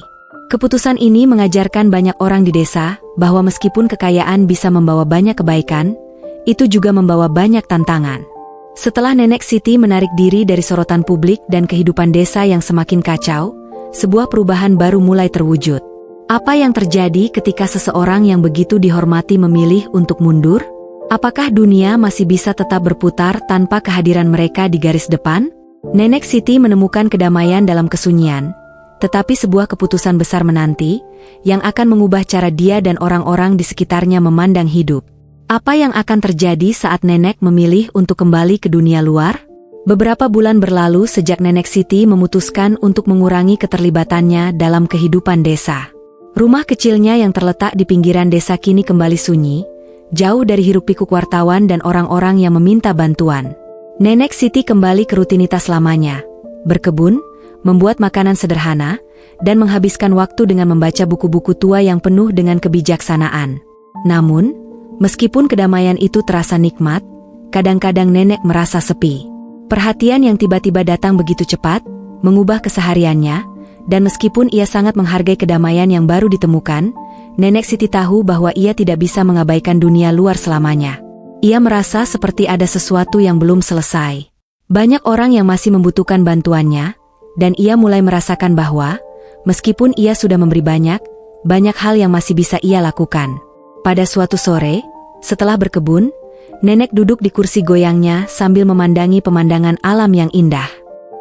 Keputusan ini mengajarkan banyak orang di desa bahwa meskipun kekayaan bisa membawa banyak kebaikan, itu juga membawa banyak tantangan. Setelah Nenek Siti menarik diri dari sorotan publik dan kehidupan desa yang semakin kacau, sebuah perubahan baru mulai terwujud. Apa yang terjadi ketika seseorang yang begitu dihormati memilih untuk mundur? Apakah dunia masih bisa tetap berputar tanpa kehadiran mereka di garis depan? Nenek Siti menemukan kedamaian dalam kesunyian, tetapi sebuah keputusan besar menanti, yang akan mengubah cara dia dan orang-orang di sekitarnya memandang hidup. Apa yang akan terjadi saat Nenek memilih untuk kembali ke dunia luar? Beberapa bulan berlalu sejak Nenek Siti memutuskan untuk mengurangi keterlibatannya dalam kehidupan desa. Rumah kecilnya yang terletak di pinggiran desa kini kembali sunyi, jauh dari hiruk-pikuk wartawan dan orang-orang yang meminta bantuan. Nenek Siti kembali ke rutinitas lamanya, berkebun, membuat makanan sederhana, dan menghabiskan waktu dengan membaca buku-buku tua yang penuh dengan kebijaksanaan. Namun, meskipun kedamaian itu terasa nikmat, kadang-kadang Nenek merasa sepi. Perhatian yang tiba-tiba datang begitu cepat, mengubah kesehariannya, dan meskipun ia sangat menghargai kedamaian yang baru ditemukan, Nenek Siti tahu bahwa ia tidak bisa mengabaikan dunia luar selamanya. Ia merasa seperti ada sesuatu yang belum selesai. Banyak orang yang masih membutuhkan bantuannya, dan ia mulai merasakan bahwa, meskipun ia sudah memberi banyak hal yang masih bisa ia lakukan. Pada suatu sore, setelah berkebun, Nenek duduk di kursi goyangnya sambil memandangi pemandangan alam yang indah.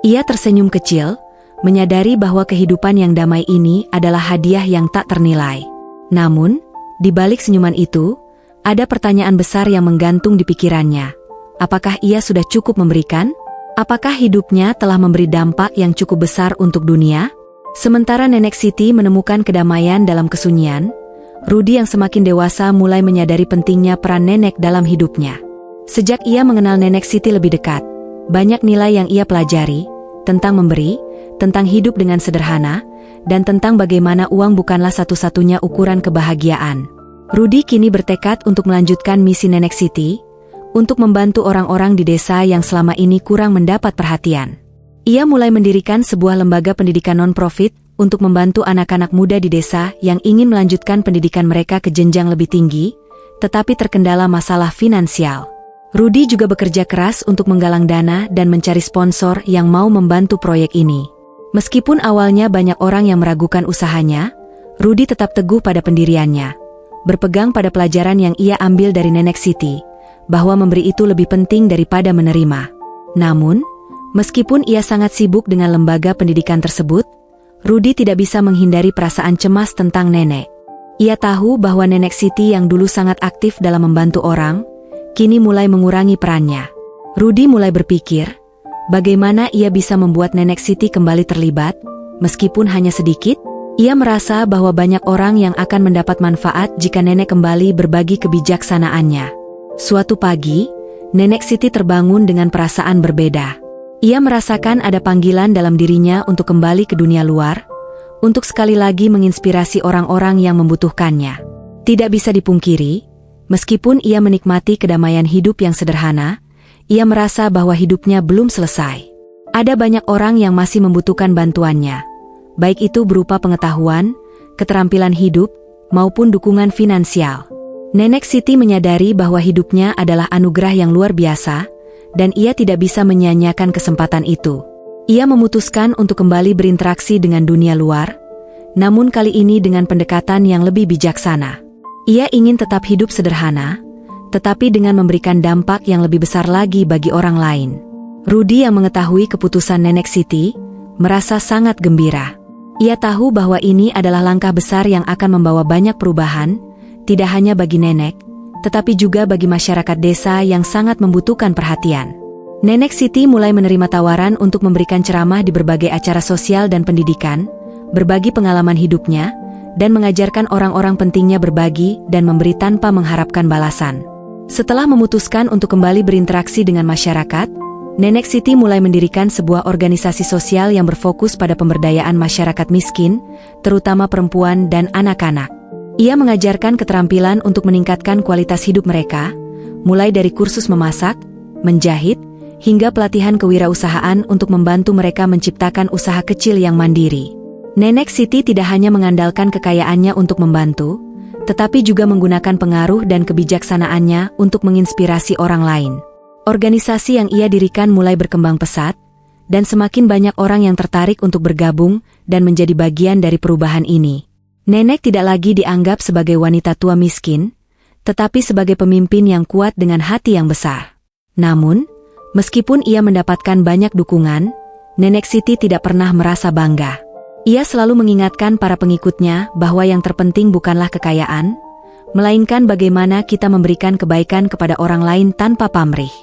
Ia tersenyum kecil, menyadari bahwa kehidupan yang damai ini adalah hadiah yang tak ternilai. Namun, di balik senyuman itu, ada pertanyaan besar yang menggantung di pikirannya. Apakah ia sudah cukup memberikan? Apakah hidupnya telah memberi dampak yang cukup besar untuk dunia? Sementara Nenek Siti menemukan kedamaian dalam kesunyian, Rudi yang semakin dewasa mulai menyadari pentingnya peran Nenek dalam hidupnya. Sejak ia mengenal Nenek Siti lebih dekat, banyak nilai yang ia pelajari, tentang memberi, tentang hidup dengan sederhana, dan tentang bagaimana uang bukanlah satu-satunya ukuran kebahagiaan. Rudi kini bertekad untuk melanjutkan misi Nenek Siti, untuk membantu orang-orang di desa yang selama ini kurang mendapat perhatian. Ia mulai mendirikan sebuah lembaga pendidikan non-profit, untuk membantu anak-anak muda di desa yang ingin melanjutkan pendidikan mereka ke jenjang lebih tinggi, tetapi terkendala masalah finansial. Rudi juga bekerja keras untuk menggalang dana dan mencari sponsor yang mau membantu proyek ini. Meskipun awalnya banyak orang yang meragukan usahanya, Rudi tetap teguh pada pendiriannya, berpegang pada pelajaran yang ia ambil dari Nenek Siti, bahwa memberi itu lebih penting daripada menerima. Namun, meskipun ia sangat sibuk dengan lembaga pendidikan tersebut, Rudi tidak bisa menghindari perasaan cemas tentang Nenek. Ia tahu bahwa Nenek Siti yang dulu sangat aktif dalam membantu orang, kini mulai mengurangi perannya. Rudi mulai berpikir, bagaimana ia bisa membuat Nenek Siti kembali terlibat, meskipun hanya sedikit. Ia merasa bahwa banyak orang yang akan mendapat manfaat jika Nenek kembali berbagi kebijaksanaannya. Suatu pagi, Nenek Siti terbangun dengan perasaan berbeda. Ia merasakan ada panggilan dalam dirinya untuk kembali ke dunia luar, untuk sekali lagi menginspirasi orang-orang yang membutuhkannya. Tidak bisa dipungkiri, meskipun ia menikmati kedamaian hidup yang sederhana, ia merasa bahwa hidupnya belum selesai. Ada banyak orang yang masih membutuhkan bantuannya, baik itu berupa pengetahuan, keterampilan hidup, maupun dukungan finansial. Nenek Siti menyadari bahwa hidupnya adalah anugerah yang luar biasa, dan ia tidak bisa menyia-nyiakan kesempatan itu. Ia memutuskan untuk kembali berinteraksi dengan dunia luar, namun kali ini dengan pendekatan yang lebih bijaksana. Ia ingin tetap hidup sederhana, tetapi dengan memberikan dampak yang lebih besar lagi bagi orang lain. Rudi yang mengetahui keputusan Nenek Siti, merasa sangat gembira. Ia tahu bahwa ini adalah langkah besar yang akan membawa banyak perubahan, tidak hanya bagi Nenek, tetapi juga bagi masyarakat desa yang sangat membutuhkan perhatian. Nenek Siti mulai menerima tawaran untuk memberikan ceramah di berbagai acara sosial dan pendidikan, berbagi pengalaman hidupnya, dan mengajarkan orang-orang pentingnya berbagi dan memberi tanpa mengharapkan balasan. Setelah memutuskan untuk kembali berinteraksi dengan masyarakat, Nenek Siti mulai mendirikan sebuah organisasi sosial yang berfokus pada pemberdayaan masyarakat miskin, terutama perempuan dan anak-anak. Ia mengajarkan keterampilan untuk meningkatkan kualitas hidup mereka, mulai dari kursus memasak, menjahit, hingga pelatihan kewirausahaan untuk membantu mereka menciptakan usaha kecil yang mandiri. Nenek Siti tidak hanya mengandalkan kekayaannya untuk membantu, tetapi juga menggunakan pengaruh dan kebijaksanaannya untuk menginspirasi orang lain. Organisasi yang ia dirikan mulai berkembang pesat, dan semakin banyak orang yang tertarik untuk bergabung dan menjadi bagian dari perubahan ini. Nenek tidak lagi dianggap sebagai wanita tua miskin, tetapi sebagai pemimpin yang kuat dengan hati yang besar. Namun, meskipun ia mendapatkan banyak dukungan, Nenek Siti tidak pernah merasa bangga. Ia selalu mengingatkan para pengikutnya bahwa yang terpenting bukanlah kekayaan, melainkan bagaimana kita memberikan kebaikan kepada orang lain tanpa pamrih.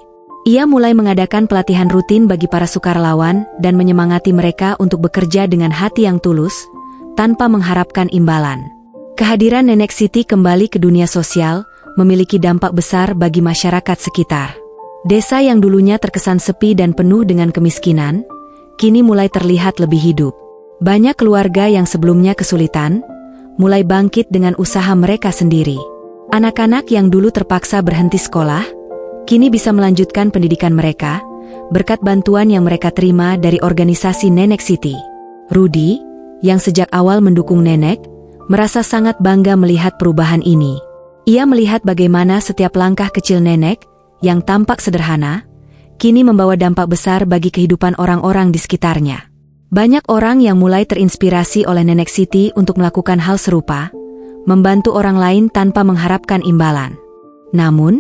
Ia mulai mengadakan pelatihan rutin bagi para sukarelawan dan menyemangati mereka untuk bekerja dengan hati yang tulus, tanpa mengharapkan imbalan. Kehadiran Nenek Siti kembali ke dunia sosial, memiliki dampak besar bagi masyarakat sekitar. Desa yang dulunya terkesan sepi dan penuh dengan kemiskinan, kini mulai terlihat lebih hidup. Banyak keluarga yang sebelumnya kesulitan, mulai bangkit dengan usaha mereka sendiri. Anak-anak yang dulu terpaksa berhenti sekolah, kini bisa melanjutkan pendidikan mereka, berkat bantuan yang mereka terima dari organisasi Nenek Siti. Rudi, yang sejak awal mendukung Nenek, merasa sangat bangga melihat perubahan ini. Ia melihat bagaimana setiap langkah kecil Nenek, yang tampak sederhana, kini membawa dampak besar bagi kehidupan orang-orang di sekitarnya. Banyak orang yang mulai terinspirasi oleh Nenek Siti untuk melakukan hal serupa, membantu orang lain tanpa mengharapkan imbalan. Namun,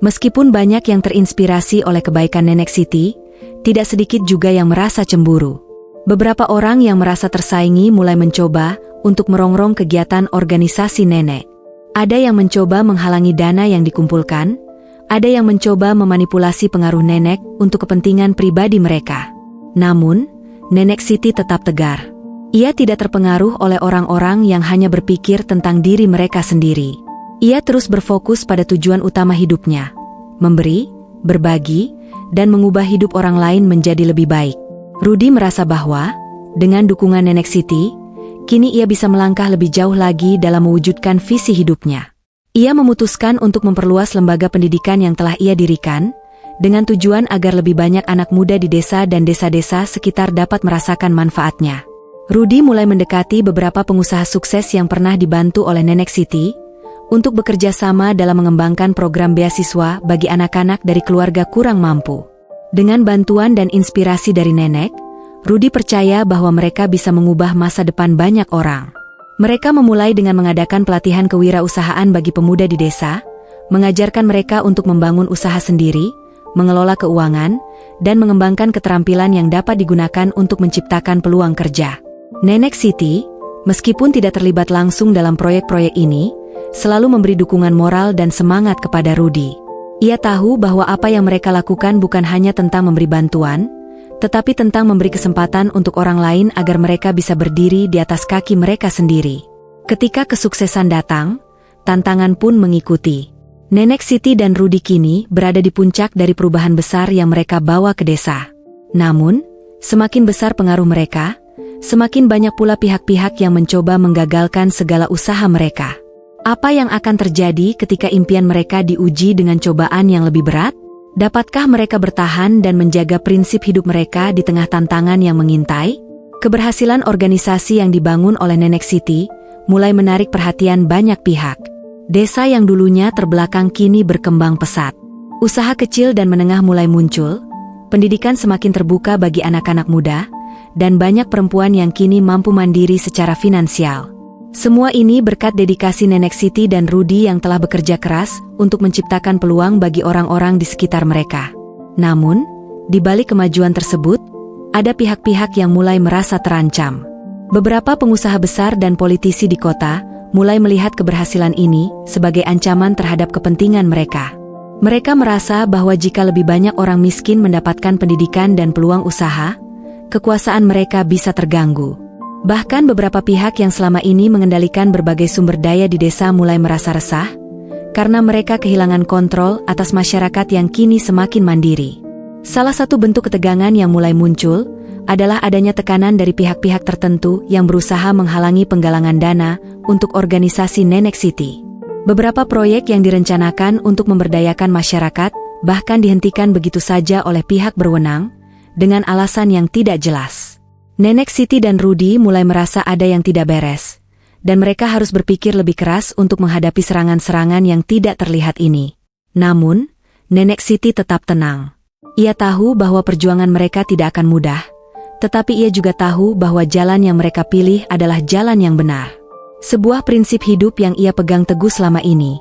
meskipun banyak yang terinspirasi oleh kebaikan Nenek Siti, tidak sedikit juga yang merasa cemburu. Beberapa orang yang merasa tersaingi mulai mencoba untuk merongrong kegiatan organisasi Nenek. Ada yang mencoba menghalangi dana yang dikumpulkan, ada yang mencoba memanipulasi pengaruh Nenek untuk kepentingan pribadi mereka. Namun, Nenek Siti tetap tegar. Ia tidak terpengaruh oleh orang-orang yang hanya berpikir tentang diri mereka sendiri. Ia terus berfokus pada tujuan utama hidupnya, memberi, berbagi, dan mengubah hidup orang lain menjadi lebih baik. Rudi merasa bahwa, dengan dukungan Nenek Siti, kini ia bisa melangkah lebih jauh lagi dalam mewujudkan visi hidupnya. Ia memutuskan untuk memperluas lembaga pendidikan yang telah ia dirikan, dengan tujuan agar lebih banyak anak muda di desa dan desa-desa sekitar dapat merasakan manfaatnya. Rudi mulai mendekati beberapa pengusaha sukses yang pernah dibantu oleh Nenek Siti, untuk bekerja sama dalam mengembangkan program beasiswa bagi anak-anak dari keluarga kurang mampu. Dengan bantuan dan inspirasi dari Nenek, Rudi percaya bahwa mereka bisa mengubah masa depan banyak orang. Mereka memulai dengan mengadakan pelatihan kewirausahaan bagi pemuda di desa, mengajarkan mereka untuk membangun usaha sendiri, mengelola keuangan, dan mengembangkan keterampilan yang dapat digunakan untuk menciptakan peluang kerja. Nenek Siti, meskipun tidak terlibat langsung dalam proyek-proyek ini, selalu memberi dukungan moral dan semangat kepada Rudi. Ia tahu bahwa apa yang mereka lakukan bukan hanya tentang memberi bantuan, tetapi tentang memberi kesempatan untuk orang lain agar mereka bisa berdiri di atas kaki mereka sendiri. Ketika kesuksesan datang, tantangan pun mengikuti. Nenek Siti dan Rudi kini berada di puncak dari perubahan besar yang mereka bawa ke desa. Namun, semakin besar pengaruh mereka, semakin banyak pula pihak-pihak yang mencoba menggagalkan segala usaha mereka. Apa yang akan terjadi ketika impian mereka diuji dengan cobaan yang lebih berat? Dapatkah mereka bertahan dan menjaga prinsip hidup mereka di tengah tantangan yang mengintai? Keberhasilan organisasi yang dibangun oleh Nenek Siti mulai menarik perhatian banyak pihak. Desa yang dulunya terbelakang kini berkembang pesat. Usaha kecil dan menengah mulai muncul, pendidikan semakin terbuka bagi anak-anak muda, dan banyak perempuan yang kini mampu mandiri secara finansial. Semua ini berkat dedikasi Nenek Siti dan Rudi yang telah bekerja keras untuk menciptakan peluang bagi orang-orang di sekitar mereka. Namun, di balik kemajuan tersebut, ada pihak-pihak yang mulai merasa terancam. Beberapa pengusaha besar dan politisi di kota mulai melihat keberhasilan ini sebagai ancaman terhadap kepentingan mereka. Mereka merasa bahwa jika lebih banyak orang miskin mendapatkan pendidikan dan peluang usaha, kekuasaan mereka bisa terganggu. Bahkan beberapa pihak yang selama ini mengendalikan berbagai sumber daya di desa mulai merasa resah, karena mereka kehilangan kontrol atas masyarakat yang kini semakin mandiri. Salah satu bentuk ketegangan yang mulai muncul adalah adanya tekanan dari pihak-pihak tertentu yang berusaha menghalangi penggalangan dana untuk organisasi Nenek Siti. Beberapa proyek yang direncanakan untuk memberdayakan masyarakat bahkan dihentikan begitu saja oleh pihak berwenang dengan alasan yang tidak jelas. Nenek Siti dan Rudi mulai merasa ada yang tidak beres, dan mereka harus berpikir lebih keras untuk menghadapi serangan-serangan yang tidak terlihat ini. Namun, Nenek Siti tetap tenang. Ia tahu bahwa perjuangan mereka tidak akan mudah, tetapi ia juga tahu bahwa jalan yang mereka pilih adalah jalan yang benar. Sebuah prinsip hidup yang ia pegang teguh selama ini,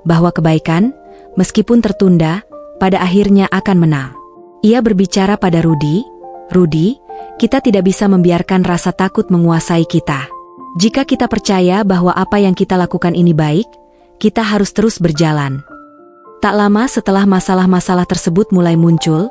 bahwa kebaikan, meskipun tertunda, pada akhirnya akan menang. Ia berbicara pada Rudi, "Rudi, kita tidak bisa membiarkan rasa takut menguasai kita. Jika kita percaya bahwa apa yang kita lakukan ini baik, kita harus terus berjalan." Tak lama setelah masalah-masalah tersebut mulai muncul,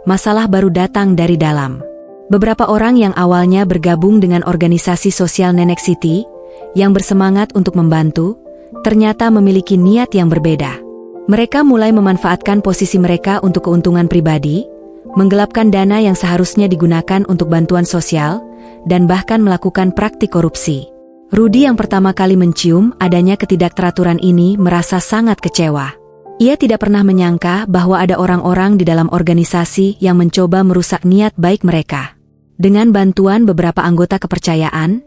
masalah baru datang dari dalam. Beberapa orang yang awalnya bergabung dengan organisasi sosial Nenek Siti, yang bersemangat untuk membantu, ternyata memiliki niat yang berbeda. Mereka mulai memanfaatkan posisi mereka untuk keuntungan pribadi, menggelapkan dana yang seharusnya digunakan untuk bantuan sosial, dan bahkan melakukan praktik korupsi. Rudi yang pertama kali mencium adanya ketidakteraturan ini merasa sangat kecewa. Ia tidak pernah menyangka bahwa ada orang-orang di dalam organisasi yang mencoba merusak niat baik mereka. Dengan bantuan beberapa anggota kepercayaan,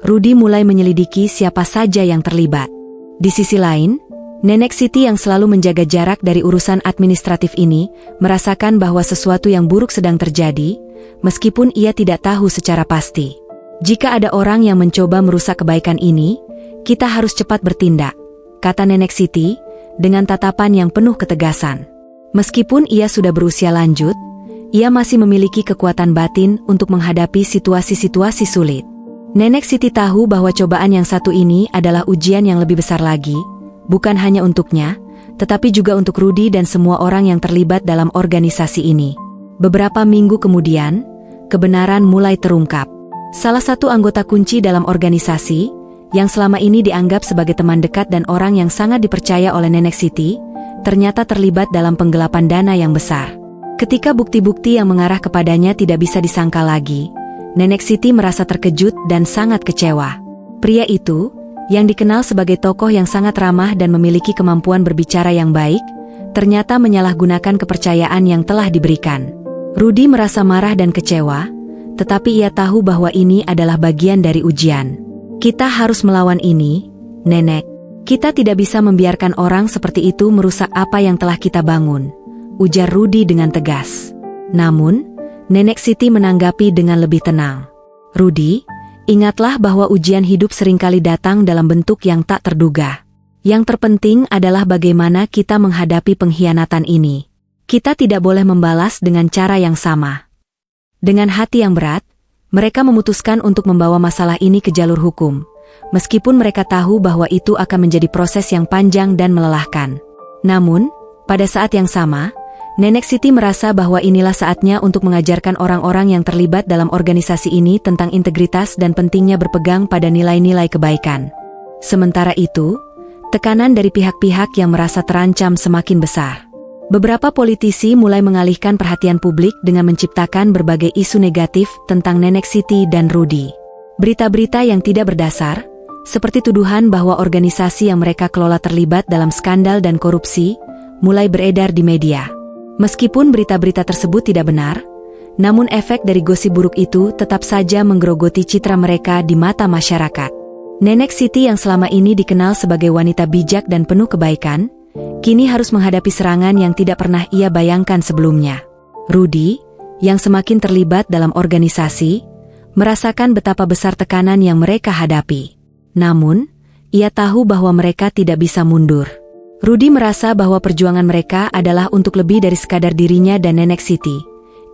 Rudi mulai menyelidiki siapa saja yang terlibat. Di sisi lain, Nenek Siti yang selalu menjaga jarak dari urusan administratif ini, merasakan bahwa sesuatu yang buruk sedang terjadi, meskipun ia tidak tahu secara pasti. Jika ada orang yang mencoba merusak kebaikan ini, kita harus cepat bertindak, kata Nenek Siti, dengan tatapan yang penuh ketegasan. Meskipun ia sudah berusia lanjut, ia masih memiliki kekuatan batin untuk menghadapi situasi-situasi sulit. Nenek Siti tahu bahwa cobaan yang satu ini adalah ujian yang lebih besar lagi, bukan hanya untuknya, tetapi juga untuk Rudi dan semua orang yang terlibat dalam organisasi ini. Beberapa minggu kemudian, kebenaran mulai terungkap. Salah satu anggota kunci dalam organisasi, yang selama ini dianggap sebagai teman dekat dan orang yang sangat dipercaya oleh Nenek Siti, ternyata terlibat dalam penggelapan dana yang besar. Ketika bukti-bukti yang mengarah kepadanya tidak bisa disangkal lagi, Nenek Siti merasa terkejut dan sangat kecewa. Pria itu, yang dikenal sebagai tokoh yang sangat ramah dan memiliki kemampuan berbicara yang baik, ternyata menyalahgunakan kepercayaan yang telah diberikan. Rudi merasa marah dan kecewa, tetapi ia tahu bahwa ini adalah bagian dari ujian. Kita harus melawan ini, Nenek. Kita tidak bisa membiarkan orang seperti itu merusak apa yang telah kita bangun, ujar Rudi dengan tegas. Namun, Nenek Siti menanggapi dengan lebih tenang. Rudi, ingatlah bahwa ujian hidup seringkali datang dalam bentuk yang tak terduga. Yang terpenting adalah bagaimana kita menghadapi pengkhianatan ini. Kita tidak boleh membalas dengan cara yang sama. Dengan hati yang berat, mereka memutuskan untuk membawa masalah ini ke jalur hukum, meskipun mereka tahu bahwa itu akan menjadi proses yang panjang dan melelahkan. Namun, pada saat yang sama, Nenek Siti merasa bahwa inilah saatnya untuk mengajarkan orang-orang yang terlibat dalam organisasi ini tentang integritas dan pentingnya berpegang pada nilai-nilai kebaikan. Sementara itu, tekanan dari pihak-pihak yang merasa terancam semakin besar. Beberapa politisi mulai mengalihkan perhatian publik dengan menciptakan berbagai isu negatif tentang Nenek Siti dan Rudi. Berita-berita yang tidak berdasar, seperti tuduhan bahwa organisasi yang mereka kelola terlibat dalam skandal dan korupsi, mulai beredar di media. Meskipun berita-berita tersebut tidak benar, namun efek dari gosip buruk itu tetap saja menggerogoti citra mereka di mata masyarakat. Nenek Siti yang selama ini dikenal sebagai wanita bijak dan penuh kebaikan, kini harus menghadapi serangan yang tidak pernah ia bayangkan sebelumnya. Rudi, yang semakin terlibat dalam organisasi, merasakan betapa besar tekanan yang mereka hadapi. Namun, ia tahu bahwa mereka tidak bisa mundur. Rudi merasa bahwa perjuangan mereka adalah untuk lebih dari sekadar dirinya dan Nenek Siti.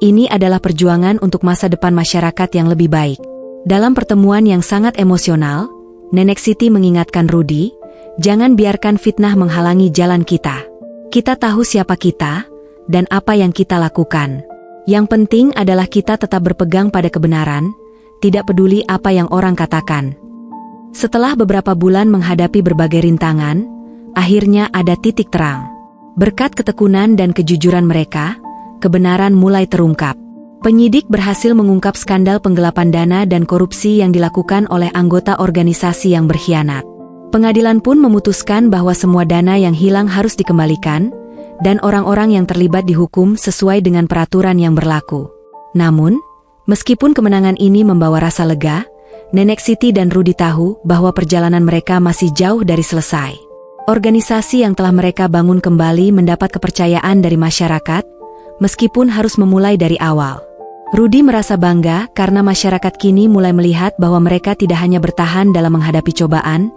Ini adalah perjuangan untuk masa depan masyarakat yang lebih baik. Dalam pertemuan yang sangat emosional, Nenek Siti mengingatkan Rudi, jangan biarkan fitnah menghalangi jalan kita. Kita tahu siapa kita, dan apa yang kita lakukan. Yang penting adalah kita tetap berpegang pada kebenaran, tidak peduli apa yang orang katakan. Setelah beberapa bulan menghadapi berbagai rintangan, akhirnya ada titik terang. Berkat ketekunan dan kejujuran mereka, kebenaran mulai terungkap. Penyidik berhasil mengungkap skandal penggelapan dana dan korupsi yang dilakukan oleh anggota organisasi yang berkhianat. Pengadilan pun memutuskan bahwa semua dana yang hilang harus dikembalikan, dan orang-orang yang terlibat dihukum sesuai dengan peraturan yang berlaku. Namun, meskipun kemenangan ini membawa rasa lega, Nenek Siti dan Rudi tahu bahwa perjalanan mereka masih jauh dari selesai. Organisasi yang telah mereka bangun kembali mendapat kepercayaan dari masyarakat, meskipun harus memulai dari awal. Rudi merasa bangga karena masyarakat kini mulai melihat bahwa mereka tidak hanya bertahan dalam menghadapi cobaan,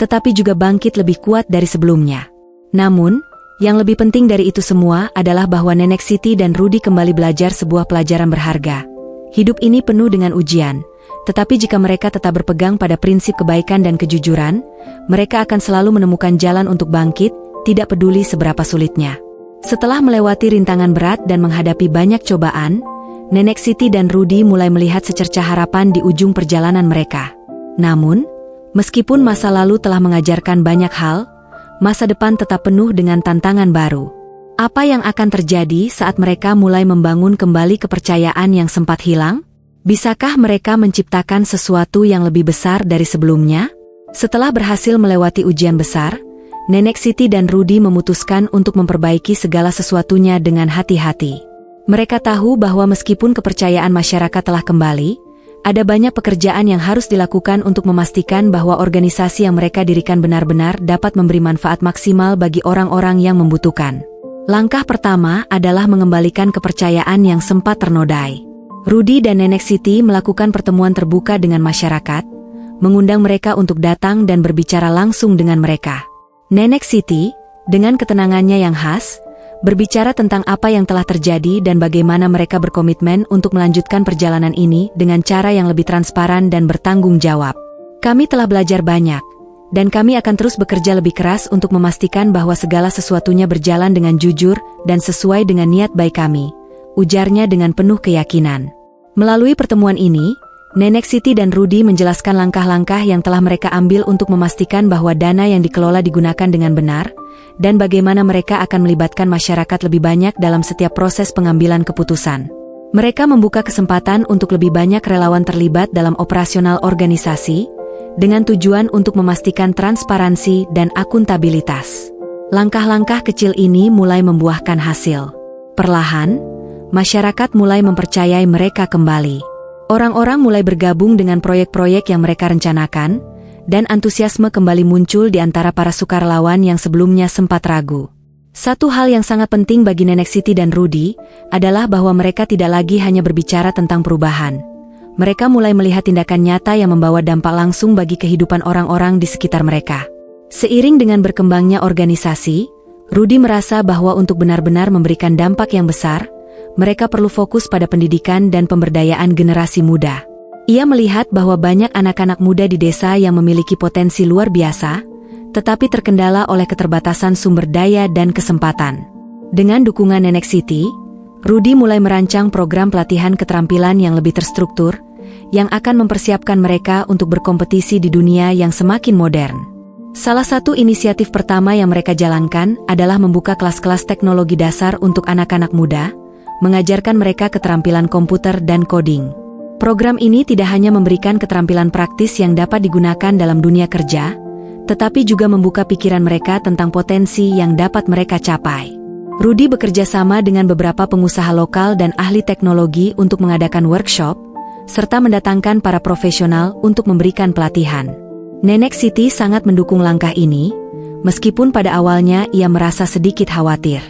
tetapi juga bangkit lebih kuat dari sebelumnya. Namun, yang lebih penting dari itu semua adalah bahwa Nenek Siti dan Rudi kembali belajar sebuah pelajaran berharga. Hidup ini penuh dengan ujian, tetapi jika mereka tetap berpegang pada prinsip kebaikan dan kejujuran, mereka akan selalu menemukan jalan untuk bangkit, tidak peduli seberapa sulitnya. Setelah melewati rintangan berat dan menghadapi banyak cobaan, Nenek Siti dan Rudy mulai melihat secercah harapan di ujung perjalanan mereka. Namun, meskipun masa lalu telah mengajarkan banyak hal, masa depan tetap penuh dengan tantangan baru. Apa yang akan terjadi saat mereka mulai membangun kembali kepercayaan yang sempat hilang? Bisakah mereka menciptakan sesuatu yang lebih besar dari sebelumnya? Setelah berhasil melewati ujian besar, Nenek Siti dan Rudy memutuskan untuk memperbaiki segala sesuatunya dengan hati-hati. Mereka tahu bahwa meskipun kepercayaan masyarakat telah kembali, ada banyak pekerjaan yang harus dilakukan untuk memastikan bahwa organisasi yang mereka dirikan benar-benar dapat memberi manfaat maksimal bagi orang-orang yang membutuhkan. Langkah pertama adalah mengembalikan kepercayaan yang sempat ternodai. Rudy dan Nenek Siti melakukan pertemuan terbuka dengan masyarakat, mengundang mereka untuk datang dan berbicara langsung dengan mereka. Nenek Siti, dengan ketenangannya yang khas, berbicara tentang apa yang telah terjadi dan bagaimana mereka berkomitmen untuk melanjutkan perjalanan ini dengan cara yang lebih transparan dan bertanggung jawab. Kami telah belajar banyak, dan kami akan terus bekerja lebih keras untuk memastikan bahwa segala sesuatunya berjalan dengan jujur dan sesuai dengan niat baik kami, ujarnya dengan penuh keyakinan. Melalui pertemuan ini, Nenek Siti dan Rudy menjelaskan langkah-langkah yang telah mereka ambil untuk memastikan bahwa dana yang dikelola digunakan dengan benar, dan bagaimana mereka akan melibatkan masyarakat lebih banyak dalam setiap proses pengambilan keputusan. Mereka membuka kesempatan untuk lebih banyak relawan terlibat dalam operasional organisasi, dengan tujuan untuk memastikan transparansi dan akuntabilitas. Langkah-langkah kecil ini mulai membuahkan hasil. Perlahan, masyarakat mulai mempercayai mereka kembali. Orang-orang mulai bergabung dengan proyek-proyek yang mereka rencanakan, dan antusiasme kembali muncul di antara para sukarelawan yang sebelumnya sempat ragu. Satu hal yang sangat penting bagi Nenek Siti dan Rudy adalah bahwa mereka tidak lagi hanya berbicara tentang perubahan. Mereka mulai melihat tindakan nyata yang membawa dampak langsung bagi kehidupan orang-orang di sekitar mereka. Seiring dengan berkembangnya organisasi, Rudy merasa bahwa untuk benar-benar memberikan dampak yang besar, mereka perlu fokus pada pendidikan dan pemberdayaan generasi muda. Ia melihat bahwa banyak anak-anak muda di desa yang memiliki potensi luar biasa, tetapi terkendala oleh keterbatasan sumber daya dan kesempatan. Dengan dukungan Nenek Siti, Rudy mulai merancang program pelatihan keterampilan yang lebih terstruktur, yang akan mempersiapkan mereka untuk berkompetisi di dunia yang semakin modern. Salah satu inisiatif pertama yang mereka jalankan adalah membuka kelas-kelas teknologi dasar untuk anak-anak muda, mengajarkan mereka keterampilan komputer dan coding. Program ini tidak hanya memberikan keterampilan praktis yang dapat digunakan dalam dunia kerja, tetapi juga membuka pikiran mereka tentang potensi yang dapat mereka capai. Rudy bekerja sama dengan beberapa pengusaha lokal dan ahli teknologi untuk mengadakan workshop, serta mendatangkan para profesional untuk memberikan pelatihan. Nenek Siti sangat mendukung langkah ini, meskipun pada awalnya ia merasa sedikit khawatir.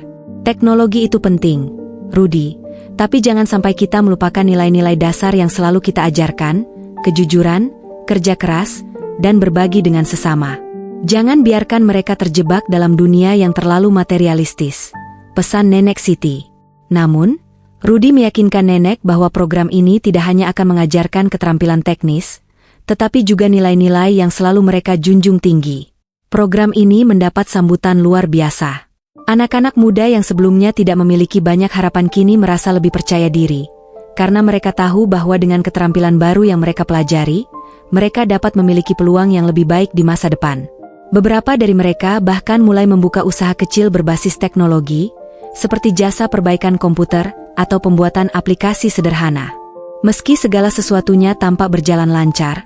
Teknologi itu penting, Rudy, tapi jangan sampai kita melupakan nilai-nilai dasar yang selalu kita ajarkan, kejujuran, kerja keras, dan berbagi dengan sesama. Jangan biarkan mereka terjebak dalam dunia yang terlalu materialistis, pesan Nenek Siti. Namun, Rudy meyakinkan Nenek bahwa program ini tidak hanya akan mengajarkan keterampilan teknis, tetapi juga nilai-nilai yang selalu mereka junjung tinggi. Program ini mendapat sambutan luar biasa. Anak-anak muda yang sebelumnya tidak memiliki banyak harapan kini merasa lebih percaya diri, karena mereka tahu bahwa dengan keterampilan baru yang mereka pelajari, mereka dapat memiliki peluang yang lebih baik di masa depan. Beberapa dari mereka bahkan mulai membuka usaha kecil berbasis teknologi, seperti jasa perbaikan komputer atau pembuatan aplikasi sederhana. Meski segala sesuatunya tampak berjalan lancar,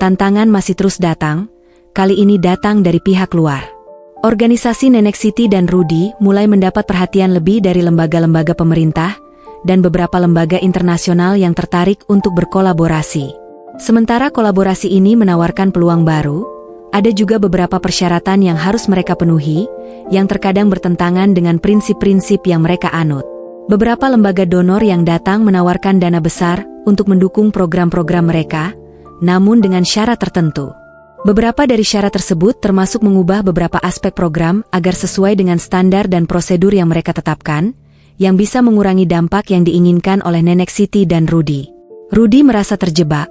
tantangan masih terus datang, kali ini datang dari pihak luar. Organisasi Nenek Siti dan Rudy mulai mendapat perhatian lebih dari lembaga-lembaga pemerintah dan beberapa lembaga internasional yang tertarik untuk berkolaborasi. Sementara kolaborasi ini menawarkan peluang baru, ada juga beberapa persyaratan yang harus mereka penuhi, yang terkadang bertentangan dengan prinsip-prinsip yang mereka anut. Beberapa lembaga donor yang datang menawarkan dana besar untuk mendukung program-program mereka, namun dengan syarat tertentu. Beberapa dari syarat tersebut termasuk mengubah beberapa aspek program agar sesuai dengan standar dan prosedur yang mereka tetapkan, yang bisa mengurangi dampak yang diinginkan oleh Nenek Siti dan Rudy. Rudy merasa terjebak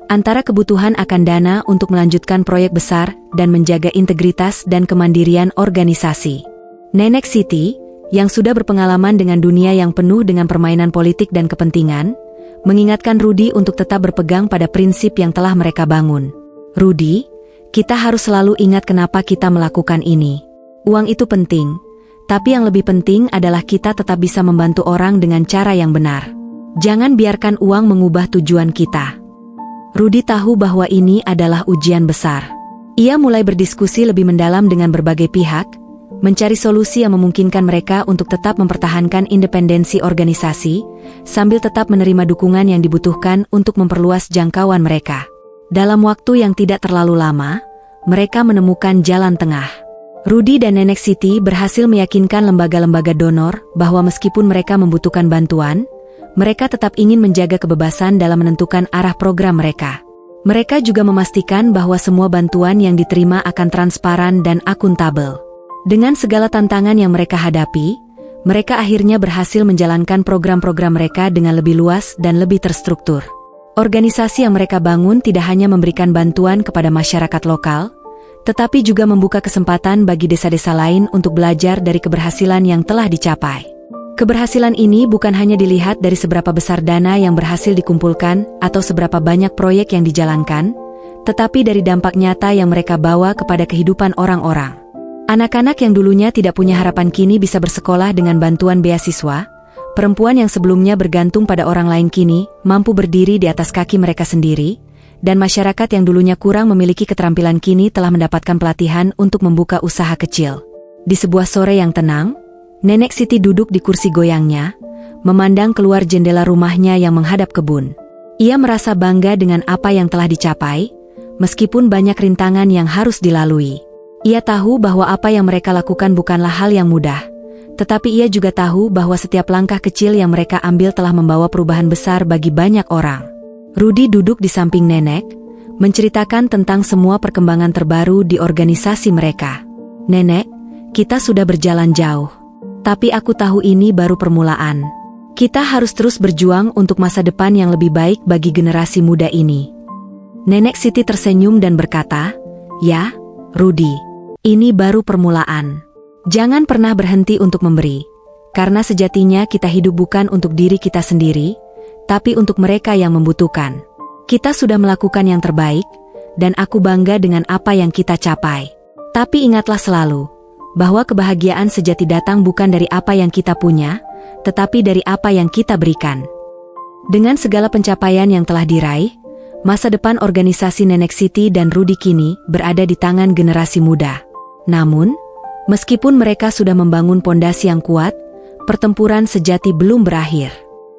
antara kebutuhan akan dana untuk melanjutkan proyek besar dan menjaga integritas dan kemandirian organisasi. Nenek Siti, yang sudah berpengalaman dengan dunia yang penuh dengan permainan politik dan kepentingan, mengingatkan Rudy untuk tetap berpegang pada prinsip yang telah mereka bangun. Rudy, kita harus selalu ingat kenapa kita melakukan ini. Uang itu penting, tapi yang lebih penting adalah kita tetap bisa membantu orang dengan cara yang benar. Jangan biarkan uang mengubah tujuan kita. Rudy tahu bahwa ini adalah ujian besar. Ia mulai berdiskusi lebih mendalam dengan berbagai pihak, mencari solusi yang memungkinkan mereka untuk tetap mempertahankan independensi organisasi, sambil tetap menerima dukungan yang dibutuhkan untuk memperluas jangkauan mereka. Dalam waktu yang tidak terlalu lama, mereka menemukan jalan tengah. Rudy dan Nenek Siti berhasil meyakinkan lembaga-lembaga donor bahwa meskipun mereka membutuhkan bantuan, mereka tetap ingin menjaga kebebasan dalam menentukan arah program mereka. Mereka juga memastikan bahwa semua bantuan yang diterima akan transparan dan akuntabel. Dengan segala tantangan yang mereka hadapi, mereka akhirnya berhasil menjalankan program-program mereka dengan lebih luas dan lebih terstruktur. Organisasi yang mereka bangun tidak hanya memberikan bantuan kepada masyarakat lokal, tetapi juga membuka kesempatan bagi desa-desa lain untuk belajar dari keberhasilan yang telah dicapai. Keberhasilan ini bukan hanya dilihat dari seberapa besar dana yang berhasil dikumpulkan atau seberapa banyak proyek yang dijalankan, tetapi dari dampak nyata yang mereka bawa kepada kehidupan orang-orang. Anak-anak yang dulunya tidak punya harapan kini bisa bersekolah dengan bantuan beasiswa, perempuan yang sebelumnya bergantung pada orang lain kini mampu berdiri di atas kaki mereka sendiri, dan masyarakat yang dulunya kurang memiliki keterampilan kini telah mendapatkan pelatihan untuk membuka usaha kecil. Di sebuah sore yang tenang, Nenek Siti duduk di kursi goyangnya, memandang keluar jendela rumahnya yang menghadap kebun. Ia merasa bangga dengan apa yang telah dicapai, meskipun banyak rintangan yang harus dilalui. Ia tahu bahwa apa yang mereka lakukan bukanlah hal yang mudah, tetapi ia juga tahu bahwa setiap langkah kecil yang mereka ambil telah membawa perubahan besar bagi banyak orang. Rudy duduk di samping nenek, menceritakan tentang semua perkembangan terbaru di organisasi mereka. Nenek, kita sudah berjalan jauh. Tapi aku tahu ini baru permulaan. Kita harus terus berjuang untuk masa depan yang lebih baik bagi generasi muda ini. Nenek Siti tersenyum dan berkata, "Ya, Rudy, ini baru permulaan. Jangan pernah berhenti untuk memberi. Karena sejatinya kita hidup bukan untuk diri kita sendiri, tapi untuk mereka yang membutuhkan. Kita sudah melakukan yang terbaik, dan aku bangga dengan apa yang kita capai. Tapi ingatlah selalu, bahwa kebahagiaan sejati datang bukan dari apa yang kita punya, tetapi dari apa yang kita berikan." Dengan segala pencapaian yang telah diraih, masa depan organisasi Nenek Siti dan Rudy kini berada di tangan generasi muda. Namun, meskipun mereka sudah membangun pondasi yang kuat, pertempuran sejati belum berakhir.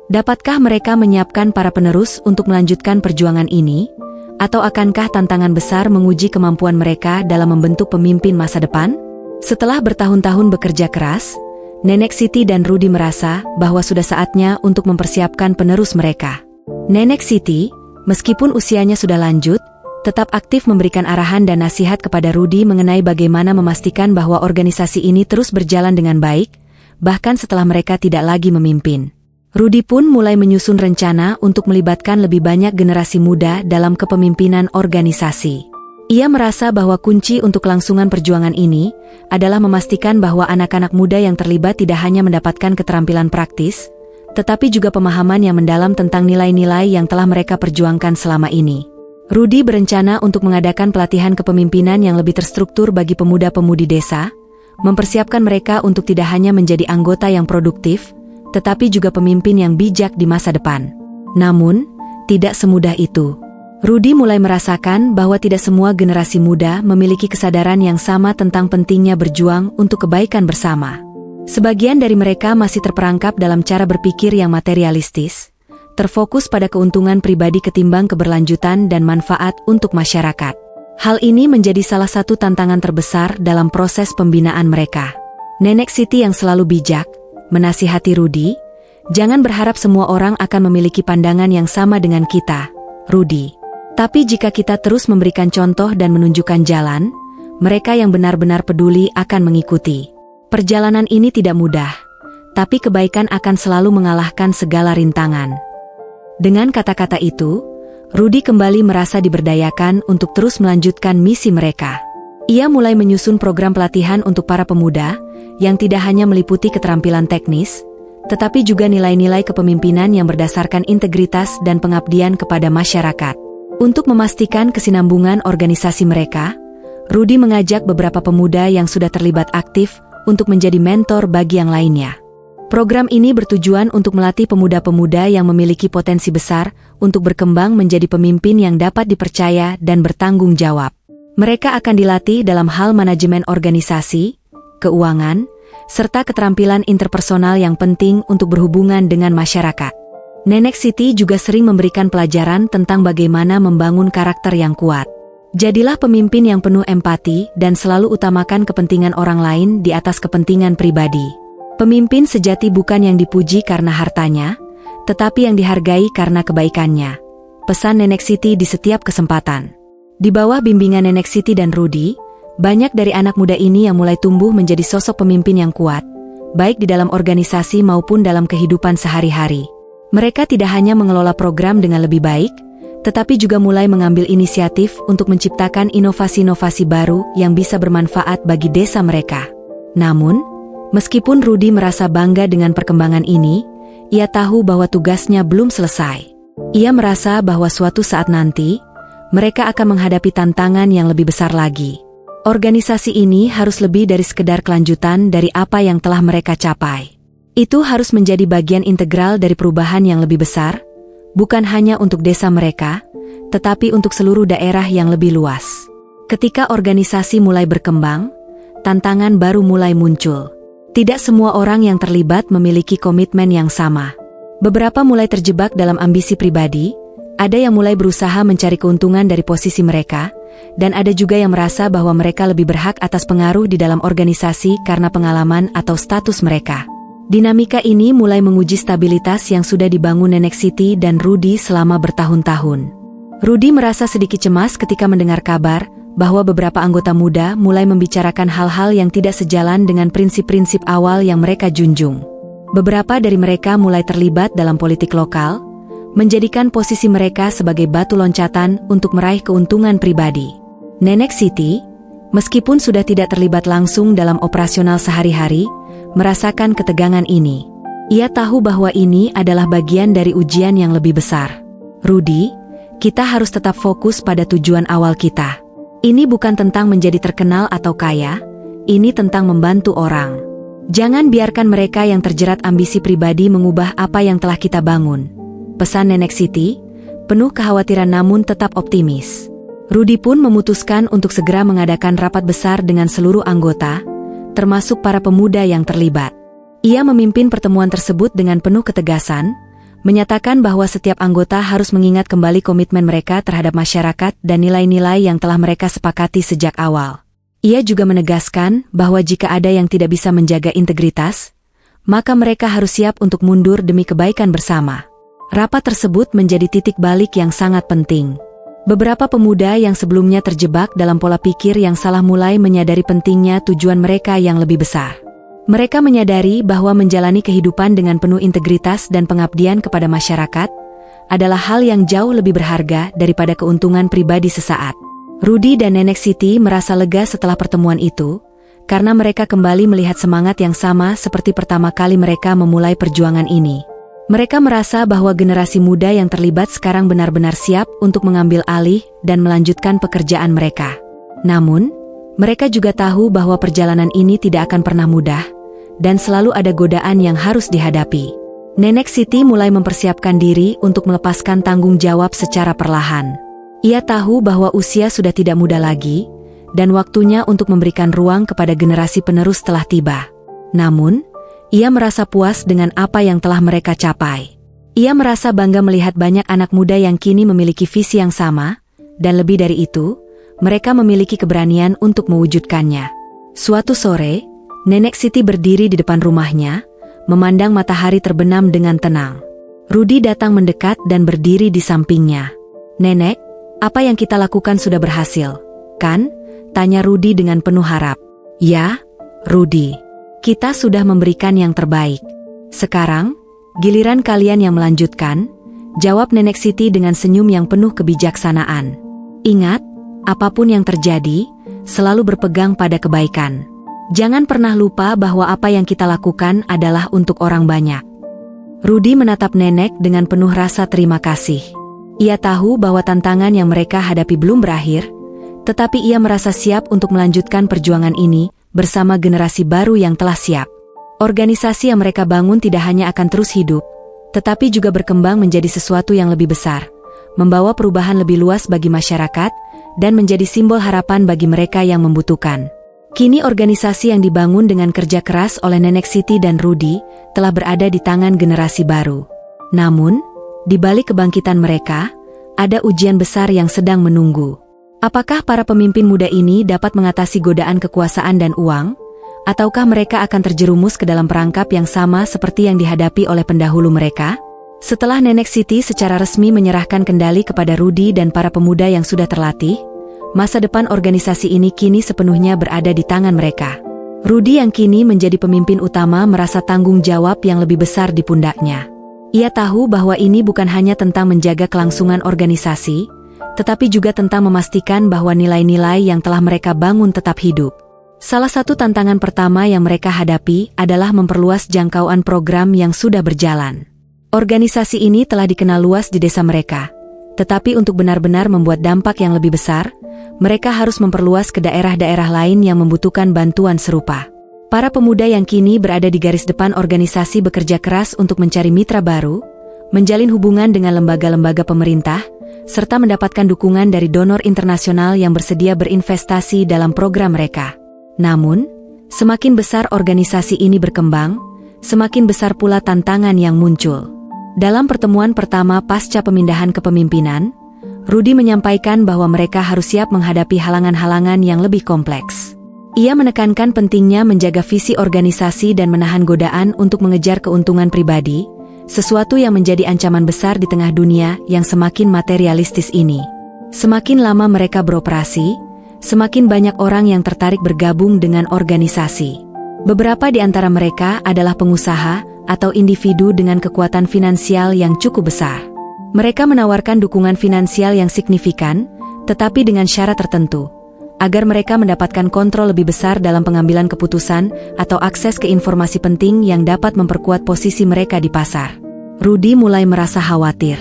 Dapatkah mereka menyiapkan para penerus untuk melanjutkan perjuangan ini? Atau akankah tantangan besar menguji kemampuan mereka dalam membentuk pemimpin masa depan? Setelah bertahun-tahun bekerja keras, Nenek Siti dan Rudy merasa bahwa sudah saatnya untuk mempersiapkan penerus mereka. Nenek Siti, meskipun usianya sudah lanjut, tetap aktif memberikan arahan dan nasihat kepada Rudy mengenai bagaimana memastikan bahwa organisasi ini terus berjalan dengan baik, bahkan setelah mereka tidak lagi memimpin. Rudy pun mulai menyusun rencana untuk melibatkan lebih banyak generasi muda dalam kepemimpinan organisasi. Ia merasa bahwa kunci untuk kelangsungan perjuangan ini adalah memastikan bahwa anak-anak muda yang terlibat tidak hanya mendapatkan keterampilan praktis, tetapi juga pemahaman yang mendalam tentang nilai-nilai yang telah mereka perjuangkan selama ini. Rudy berencana untuk mengadakan pelatihan kepemimpinan yang lebih terstruktur bagi pemuda-pemudi desa, mempersiapkan mereka untuk tidak hanya menjadi anggota yang produktif, tetapi juga pemimpin yang bijak di masa depan. Namun, tidak semudah itu. Rudy mulai merasakan bahwa tidak semua generasi muda memiliki kesadaran yang sama tentang pentingnya berjuang untuk kebaikan bersama. Sebagian dari mereka masih terperangkap dalam cara berpikir yang materialistis, terfokus pada keuntungan pribadi ketimbang keberlanjutan dan manfaat untuk masyarakat. Hal ini menjadi salah satu tantangan terbesar dalam proses pembinaan mereka. Nenek Siti yang selalu bijak menasihati Rudy, "Jangan berharap semua orang akan memiliki pandangan yang sama dengan kita, Rudy. Tapi jika kita terus memberikan contoh dan menunjukkan jalan, mereka yang benar-benar peduli akan mengikuti. Perjalanan ini tidak mudah, tapi kebaikan akan selalu mengalahkan segala rintangan." Dengan kata-kata itu, Rudy kembali merasa diberdayakan untuk terus melanjutkan misi mereka. Ia mulai menyusun program pelatihan untuk para pemuda, yang tidak hanya meliputi keterampilan teknis, tetapi juga nilai-nilai kepemimpinan yang berdasarkan integritas dan pengabdian kepada masyarakat. Untuk memastikan kesinambungan organisasi mereka, Rudy mengajak beberapa pemuda yang sudah terlibat aktif untuk menjadi mentor bagi yang lainnya. Program ini bertujuan untuk melatih pemuda-pemuda yang memiliki potensi besar untuk berkembang menjadi pemimpin yang dapat dipercaya dan bertanggung jawab. Mereka akan dilatih dalam hal manajemen organisasi, keuangan, serta keterampilan interpersonal yang penting untuk berhubungan dengan masyarakat. Nenek Siti juga sering memberikan pelajaran tentang bagaimana membangun karakter yang kuat. Jadilah pemimpin yang penuh empati dan selalu utamakan kepentingan orang lain di atas kepentingan pribadi. Pemimpin sejati bukan yang dipuji karena hartanya, tetapi yang dihargai karena kebaikannya. Pesan Nenek Siti di setiap kesempatan. Di bawah bimbingan Nenek Siti dan Rudy, banyak dari anak muda ini yang mulai tumbuh menjadi sosok pemimpin yang kuat, baik di dalam organisasi maupun dalam kehidupan sehari-hari. Mereka tidak hanya mengelola program dengan lebih baik, tetapi juga mulai mengambil inisiatif untuk menciptakan inovasi-inovasi baru yang bisa bermanfaat bagi desa mereka. Namun, meskipun Rudy merasa bangga dengan perkembangan ini, ia tahu bahwa tugasnya belum selesai. Ia merasa bahwa suatu saat nanti, mereka akan menghadapi tantangan yang lebih besar lagi. Organisasi ini harus lebih dari sekedar kelanjutan dari apa yang telah mereka capai. Itu harus menjadi bagian integral dari perubahan yang lebih besar, bukan hanya untuk desa mereka, tetapi untuk seluruh daerah yang lebih luas. Ketika organisasi mulai berkembang, tantangan baru mulai muncul. Tidak semua orang yang terlibat memiliki komitmen yang sama. Beberapa mulai terjebak dalam ambisi pribadi, ada yang mulai berusaha mencari keuntungan dari posisi mereka, dan ada juga yang merasa bahwa mereka lebih berhak atas pengaruh di dalam organisasi karena pengalaman atau status mereka. Dinamika ini mulai menguji stabilitas yang sudah dibangun Nenek Siti dan Rudy selama bertahun-tahun. Rudy merasa sedikit cemas ketika mendengar kabar bahwa beberapa anggota muda mulai membicarakan hal-hal yang tidak sejalan dengan prinsip-prinsip awal yang mereka junjung. Beberapa dari mereka mulai terlibat dalam politik lokal, menjadikan posisi mereka sebagai batu loncatan untuk meraih keuntungan pribadi. Nenek Siti, meskipun sudah tidak terlibat langsung dalam operasional sehari-hari, merasakan ketegangan ini. Ia tahu bahwa ini adalah bagian dari ujian yang lebih besar. Rudy, kita harus tetap fokus pada tujuan awal kita. Ini bukan tentang menjadi terkenal atau kaya, ini tentang membantu orang. Jangan biarkan mereka yang terjerat ambisi pribadi mengubah apa yang telah kita bangun. Pesan Nenek Siti, penuh kekhawatiran namun tetap optimis. Rudy pun memutuskan untuk segera mengadakan rapat besar dengan seluruh anggota, termasuk para pemuda yang terlibat. Ia memimpin pertemuan tersebut dengan penuh ketegasan, menyatakan bahwa setiap anggota harus mengingat kembali komitmen mereka terhadap masyarakat dan nilai-nilai yang telah mereka sepakati sejak awal. Ia juga menegaskan bahwa jika ada yang tidak bisa menjaga integritas, maka mereka harus siap untuk mundur demi kebaikan bersama. Rapat tersebut menjadi titik balik yang sangat penting. Beberapa pemuda yang sebelumnya terjebak dalam pola pikir yang salah mulai menyadari pentingnya tujuan mereka yang lebih besar. Mereka menyadari bahwa menjalani kehidupan dengan penuh integritas dan pengabdian kepada masyarakat adalah hal yang jauh lebih berharga daripada keuntungan pribadi sesaat. Rudy dan Nenek Siti merasa lega setelah pertemuan itu, karena mereka kembali melihat semangat yang sama seperti pertama kali mereka memulai perjuangan ini. Mereka merasa bahwa generasi muda yang terlibat sekarang benar-benar siap untuk mengambil alih dan melanjutkan pekerjaan mereka. Namun, mereka juga tahu bahwa perjalanan ini tidak akan pernah mudah, dan selalu ada godaan yang harus dihadapi. Nenek Siti mulai mempersiapkan diri untuk melepaskan tanggung jawab secara perlahan. Ia tahu bahwa usia sudah tidak muda lagi, dan waktunya untuk memberikan ruang kepada generasi penerus telah tiba. Namun, ia merasa puas dengan apa yang telah mereka capai. Ia merasa bangga melihat banyak anak muda yang kini memiliki visi yang sama, dan lebih dari itu, mereka memiliki keberanian untuk mewujudkannya. Suatu sore, Nenek Siti berdiri di depan rumahnya, memandang matahari terbenam dengan tenang. Rudy datang mendekat dan berdiri di sampingnya. "Nenek, apa yang kita lakukan sudah berhasil, kan?" tanya Rudy dengan penuh harap. "Ya, Rudy. Kita sudah memberikan yang terbaik. Sekarang, giliran kalian yang melanjutkan," jawab Nenek Siti dengan senyum yang penuh kebijaksanaan. "Ingat, apapun yang terjadi, selalu berpegang pada kebaikan. Jangan pernah lupa bahwa apa yang kita lakukan adalah untuk orang banyak. Rudy menatap nenek dengan penuh rasa terima kasih. Ia tahu bahwa tantangan yang mereka hadapi belum berakhir, tetapi ia merasa siap untuk melanjutkan perjuangan ini bersama generasi baru yang telah siap. Organisasi yang mereka bangun tidak hanya akan terus hidup, tetapi juga berkembang menjadi sesuatu yang lebih besar, membawa perubahan lebih luas bagi masyarakat, dan menjadi simbol harapan bagi mereka yang membutuhkan. Kini organisasi yang dibangun dengan kerja keras oleh Nenek Siti dan Rudy telah berada di tangan generasi baru. Namun, di balik kebangkitan mereka, ada ujian besar yang sedang menunggu. Apakah para pemimpin muda ini dapat mengatasi godaan kekuasaan dan uang? Ataukah mereka akan terjerumus ke dalam perangkap yang sama seperti yang dihadapi oleh pendahulu mereka? Setelah Nenek Siti secara resmi menyerahkan kendali kepada Rudy dan para pemuda yang sudah terlatih, masa depan organisasi ini kini sepenuhnya berada di tangan mereka. Rudy yang kini menjadi pemimpin utama merasa tanggung jawab yang lebih besar di pundaknya. Ia tahu bahwa ini bukan hanya tentang menjaga kelangsungan organisasi, tetapi juga tentang memastikan bahwa nilai-nilai yang telah mereka bangun tetap hidup. Salah satu tantangan pertama yang mereka hadapi adalah memperluas jangkauan program yang sudah berjalan. Organisasi ini telah dikenal luas di desa mereka, tetapi untuk benar-benar membuat dampak yang lebih besar, mereka harus memperluas ke daerah-daerah lain yang membutuhkan bantuan serupa. Para pemuda yang kini berada di garis depan organisasi bekerja keras untuk mencari mitra baru, menjalin hubungan dengan lembaga-lembaga pemerintah, serta mendapatkan dukungan dari donor internasional yang bersedia berinvestasi dalam program mereka. Namun, semakin besar organisasi ini berkembang, semakin besar pula tantangan yang muncul. Dalam pertemuan pertama pasca pemindahan kepemimpinan, Rudy menyampaikan bahwa mereka harus siap menghadapi halangan-halangan yang lebih kompleks. Ia menekankan pentingnya menjaga visi organisasi dan menahan godaan untuk mengejar keuntungan pribadi, sesuatu yang menjadi ancaman besar di tengah dunia yang semakin materialistis ini. Semakin lama mereka beroperasi, semakin banyak orang yang tertarik bergabung dengan organisasi. Beberapa di antara mereka adalah pengusaha atau individu dengan kekuatan finansial yang cukup besar. Mereka menawarkan dukungan finansial yang signifikan, tetapi dengan syarat tertentu, agar mereka mendapatkan kontrol lebih besar dalam pengambilan keputusan atau akses ke informasi penting yang dapat memperkuat posisi mereka di pasar. Rudy mulai merasa khawatir.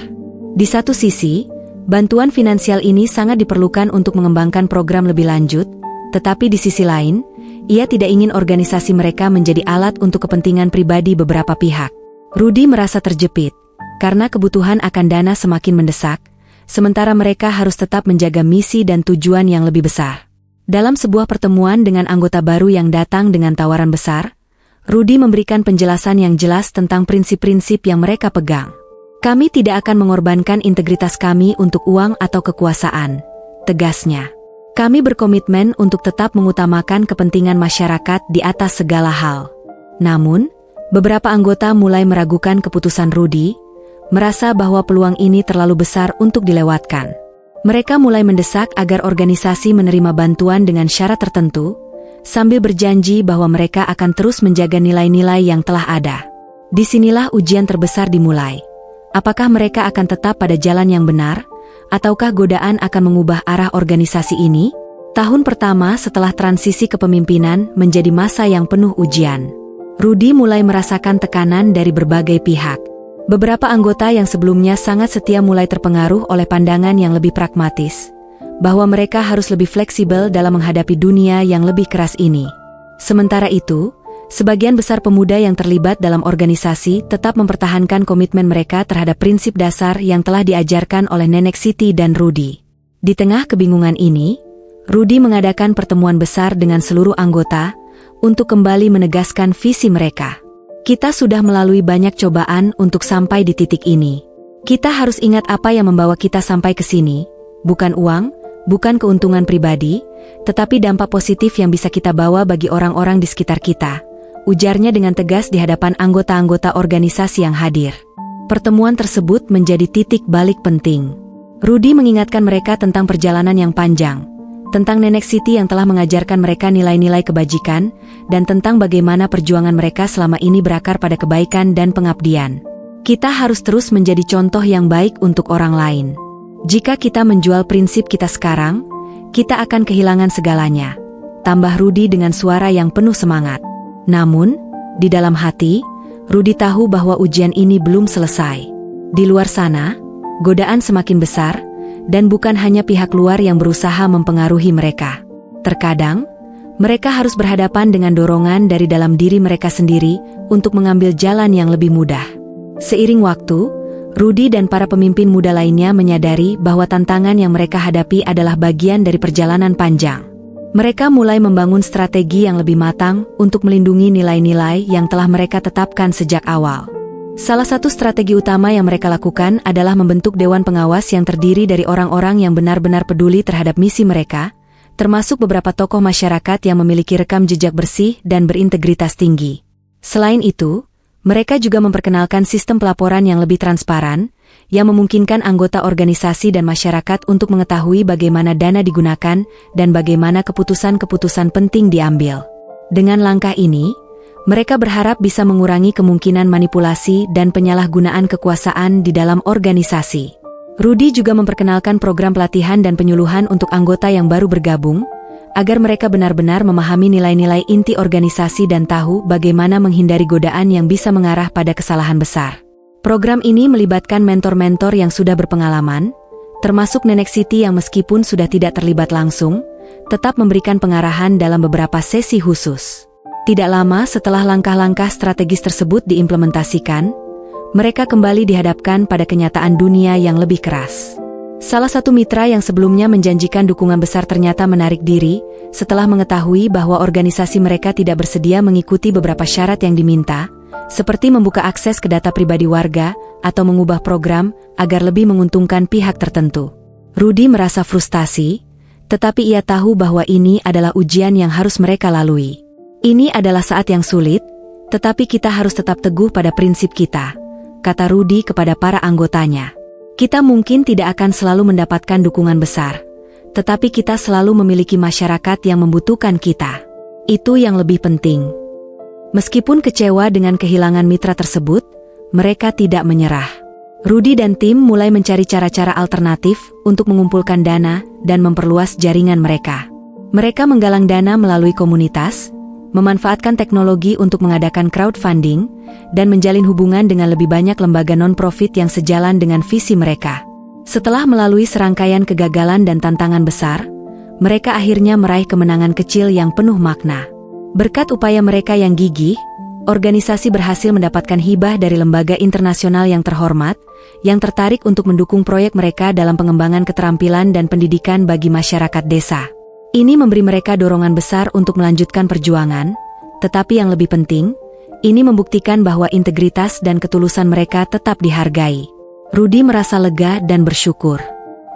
Di satu sisi, bantuan finansial ini sangat diperlukan untuk mengembangkan program lebih lanjut, tetapi di sisi lain, ia tidak ingin organisasi mereka menjadi alat untuk kepentingan pribadi beberapa pihak. Rudy merasa terjepit, karena kebutuhan akan dana semakin mendesak, sementara mereka harus tetap menjaga misi dan tujuan yang lebih besar. Dalam sebuah pertemuan dengan anggota baru yang datang dengan tawaran besar, Rudy memberikan penjelasan yang jelas tentang prinsip-prinsip yang mereka pegang. Kami tidak akan mengorbankan integritas kami untuk uang atau kekuasaan, tegasnya. Kami berkomitmen untuk tetap mengutamakan kepentingan masyarakat di atas segala hal. Namun, beberapa anggota mulai meragukan keputusan Rudy, merasa bahwa peluang ini terlalu besar untuk dilewatkan. Mereka mulai mendesak agar organisasi menerima bantuan dengan syarat tertentu, sambil berjanji bahwa mereka akan terus menjaga nilai-nilai yang telah ada. Disinilah ujian terbesar dimulai. Apakah mereka akan tetap pada jalan yang benar, ataukah godaan akan mengubah arah organisasi ini? Tahun pertama setelah transisi kepemimpinan menjadi masa yang penuh ujian. Rudy mulai merasakan tekanan dari berbagai pihak. Beberapa anggota yang sebelumnya sangat setia mulai terpengaruh oleh pandangan yang lebih pragmatis, bahwa mereka harus lebih fleksibel dalam menghadapi dunia yang lebih keras ini. Sementara itu, sebagian besar pemuda yang terlibat dalam organisasi tetap mempertahankan komitmen mereka terhadap prinsip dasar yang telah diajarkan oleh Nenek Siti dan Rudy. Di tengah kebingungan ini, Rudy mengadakan pertemuan besar dengan seluruh anggota untuk kembali menegaskan visi mereka. Kita sudah melalui banyak cobaan untuk sampai di titik ini. Kita harus ingat apa yang membawa kita sampai ke sini, bukan uang, bukan keuntungan pribadi, tetapi dampak positif yang bisa kita bawa bagi orang-orang di sekitar kita, ujarnya dengan tegas di hadapan anggota-anggota organisasi yang hadir. Pertemuan tersebut menjadi titik balik penting. Rudy mengingatkan mereka tentang perjalanan yang panjang, tentang Nenek Siti yang telah mengajarkan mereka nilai-nilai kebajikan, dan tentang bagaimana perjuangan mereka selama ini berakar pada kebaikan dan pengabdian. Kita harus terus menjadi contoh yang baik untuk orang lain. Jika kita menjual prinsip kita sekarang, kita akan kehilangan segalanya. tambah Rudi dengan suara yang penuh semangat. Namun, di dalam hati, Rudi tahu bahwa ujian ini belum selesai. Di luar sana, godaan semakin besar, dan bukan hanya pihak luar yang berusaha mempengaruhi mereka. Terkadang, mereka harus berhadapan dengan dorongan dari dalam diri mereka sendiri untuk mengambil jalan yang lebih mudah. Seiring waktu, Rudi dan para pemimpin muda lainnya menyadari bahwa tantangan yang mereka hadapi adalah bagian dari perjalanan panjang. Mereka mulai membangun strategi yang lebih matang untuk melindungi nilai-nilai yang telah mereka tetapkan sejak awal. Salah satu strategi utama yang mereka lakukan adalah membentuk dewan pengawas yang terdiri dari orang-orang yang benar-benar peduli terhadap misi mereka, termasuk beberapa tokoh masyarakat yang memiliki rekam jejak bersih dan berintegritas tinggi. Selain itu, mereka juga memperkenalkan sistem pelaporan yang lebih transparan, yang memungkinkan anggota organisasi dan masyarakat untuk mengetahui bagaimana dana digunakan dan bagaimana keputusan-keputusan penting diambil. Dengan langkah ini, mereka berharap bisa mengurangi kemungkinan manipulasi dan penyalahgunaan kekuasaan di dalam organisasi. Rudi juga memperkenalkan program pelatihan dan penyuluhan untuk anggota yang baru bergabung, agar mereka benar-benar memahami nilai-nilai inti organisasi dan tahu bagaimana menghindari godaan yang bisa mengarah pada kesalahan besar. Program ini melibatkan mentor-mentor yang sudah berpengalaman, termasuk Nenek Siti yang meskipun sudah tidak terlibat langsung, tetap memberikan pengarahan dalam beberapa sesi khusus. Tidak lama setelah langkah-langkah strategis tersebut diimplementasikan, mereka kembali dihadapkan pada kenyataan dunia yang lebih keras. Salah satu mitra yang sebelumnya menjanjikan dukungan besar ternyata menarik diri setelah mengetahui bahwa organisasi mereka tidak bersedia mengikuti beberapa syarat yang diminta, seperti membuka akses ke data pribadi warga atau mengubah program agar lebih menguntungkan pihak tertentu. Rudi merasa frustasi, tetapi ia tahu bahwa ini adalah ujian yang harus mereka lalui. Ini adalah saat yang sulit, tetapi kita harus tetap teguh pada prinsip kita, kata Rudi kepada para anggotanya. Kita mungkin tidak akan selalu mendapatkan dukungan besar, tetapi kita selalu memiliki masyarakat yang membutuhkan kita. Itu yang lebih penting. Meskipun kecewa dengan kehilangan mitra tersebut, mereka tidak menyerah. Rudi dan tim mulai mencari cara-cara alternatif untuk mengumpulkan dana dan memperluas jaringan mereka. Mereka menggalang dana melalui komunitas, memanfaatkan teknologi untuk mengadakan crowdfunding, dan menjalin hubungan dengan lebih banyak lembaga non-profit yang sejalan dengan visi mereka. Setelah melalui serangkaian kegagalan dan tantangan besar, mereka akhirnya meraih kemenangan kecil yang penuh makna. Berkat upaya mereka yang gigih, organisasi berhasil mendapatkan hibah dari lembaga internasional yang terhormat, yang tertarik untuk mendukung proyek mereka dalam pengembangan keterampilan dan pendidikan bagi masyarakat desa. Ini memberi mereka dorongan besar untuk melanjutkan perjuangan, tetapi yang lebih penting, ini membuktikan bahwa integritas dan ketulusan mereka tetap dihargai. Rudi merasa lega dan bersyukur.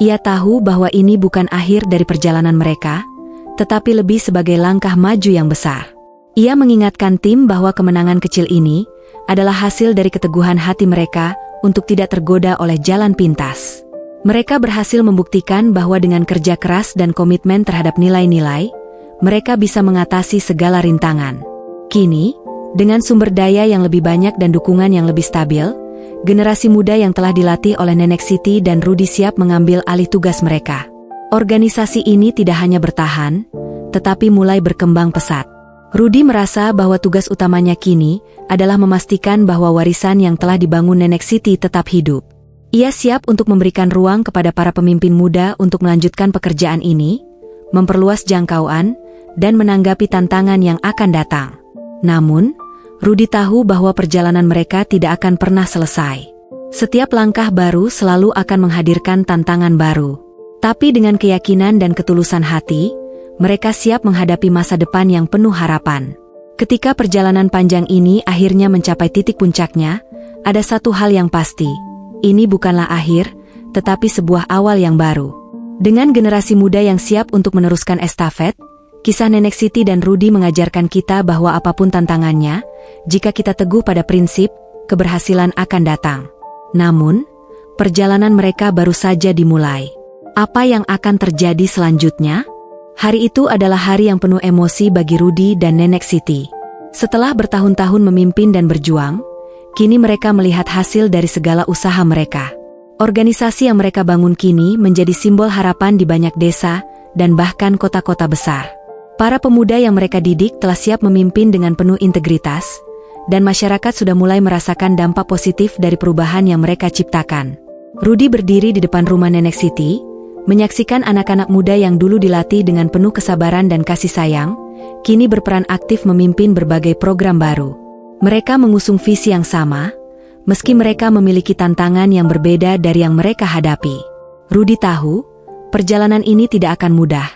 Ia tahu bahwa ini bukan akhir dari perjalanan mereka, tetapi lebih sebagai langkah maju yang besar. Ia mengingatkan tim bahwa kemenangan kecil ini adalah hasil dari keteguhan hati mereka untuk tidak tergoda oleh jalan pintas. Mereka berhasil membuktikan bahwa dengan kerja keras dan komitmen terhadap nilai-nilai, mereka bisa mengatasi segala rintangan. Kini, dengan sumber daya yang lebih banyak dan dukungan yang lebih stabil, generasi muda yang telah dilatih oleh Nenek Siti dan Rudi siap mengambil alih tugas mereka. Organisasi ini tidak hanya bertahan, tetapi mulai berkembang pesat. Rudi merasa bahwa tugas utamanya kini adalah memastikan bahwa warisan yang telah dibangun Nenek Siti tetap hidup. Ia siap untuk memberikan ruang kepada para pemimpin muda untuk melanjutkan pekerjaan ini, memperluas jangkauan, dan menanggapi tantangan yang akan datang. Namun, Rudi tahu bahwa perjalanan mereka tidak akan pernah selesai. Setiap langkah baru selalu akan menghadirkan tantangan baru. Tapi dengan keyakinan dan ketulusan hati, mereka siap menghadapi masa depan yang penuh harapan. Ketika perjalanan panjang ini akhirnya mencapai titik puncaknya, ada satu hal yang pasti. Ini bukanlah akhir, tetapi sebuah awal yang baru. Dengan generasi muda yang siap untuk meneruskan estafet, kisah Nenek Siti dan Rudi mengajarkan kita bahwa apapun tantangannya, jika kita teguh pada prinsip, keberhasilan akan datang. Namun, perjalanan mereka baru saja dimulai. Apa yang akan terjadi selanjutnya? Hari itu adalah hari yang penuh emosi bagi Rudi dan Nenek Siti. Setelah bertahun-tahun memimpin dan berjuang, kini mereka melihat hasil dari segala usaha mereka. Organisasi yang mereka bangun kini menjadi simbol harapan di banyak desa dan bahkan kota-kota besar. Para pemuda yang mereka didik telah siap memimpin dengan penuh integritas, dan masyarakat sudah mulai merasakan dampak positif dari perubahan yang mereka ciptakan. Rudy berdiri di depan rumah Nenek Siti, menyaksikan anak-anak muda yang dulu dilatih dengan penuh kesabaran dan kasih sayang, kini berperan aktif memimpin berbagai program baru. Mereka mengusung visi yang sama, meski mereka memiliki tantangan yang berbeda dari yang mereka hadapi. Rudy tahu, perjalanan ini tidak akan mudah,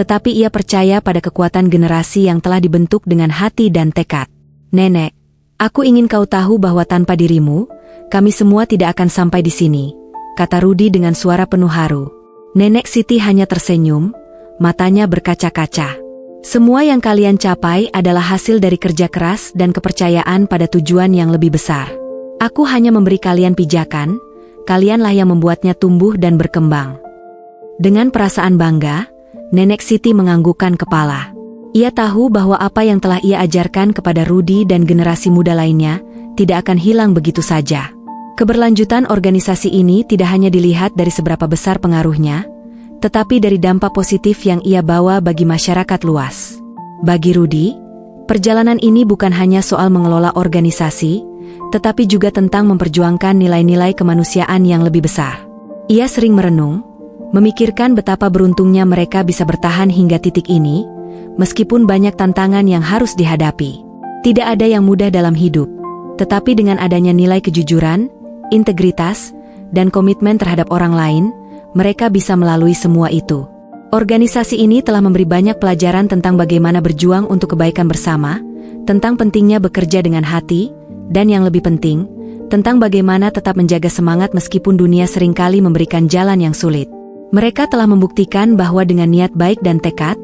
tetapi ia percaya pada kekuatan generasi yang telah dibentuk dengan hati dan tekad. Nenek, aku ingin kau tahu bahwa tanpa dirimu, kami semua tidak akan sampai di sini, kata Rudy dengan suara penuh haru. Nenek Siti hanya tersenyum, matanya berkaca-kaca. Semua yang kalian capai adalah hasil dari kerja keras dan kepercayaan pada tujuan yang lebih besar. Aku hanya memberi kalian pijakan, kalianlah yang membuatnya tumbuh dan berkembang. Dengan perasaan bangga, Nenek Siti menganggukkan kepala. Ia tahu bahwa apa yang telah ia ajarkan kepada Rudy dan generasi muda lainnya tidak akan hilang begitu saja. Keberlanjutan organisasi ini tidak hanya dilihat dari seberapa besar pengaruhnya, tetapi dari dampak positif yang ia bawa bagi masyarakat luas. Bagi Rudy, perjalanan ini bukan hanya soal mengelola organisasi, tetapi juga tentang memperjuangkan nilai-nilai kemanusiaan yang lebih besar. Ia sering merenung, memikirkan betapa beruntungnya mereka bisa bertahan hingga titik ini, meskipun banyak tantangan yang harus dihadapi. Tidak ada yang mudah dalam hidup, tetapi dengan adanya nilai kejujuran, integritas, dan komitmen terhadap orang lain, mereka bisa melalui semua itu. Organisasi ini telah memberi banyak pelajaran tentang bagaimana berjuang untuk kebaikan bersama, tentang pentingnya bekerja dengan hati, dan yang lebih penting, tentang bagaimana tetap menjaga semangat meskipun dunia seringkali memberikan jalan yang sulit. Mereka telah membuktikan bahwa dengan niat baik dan tekad,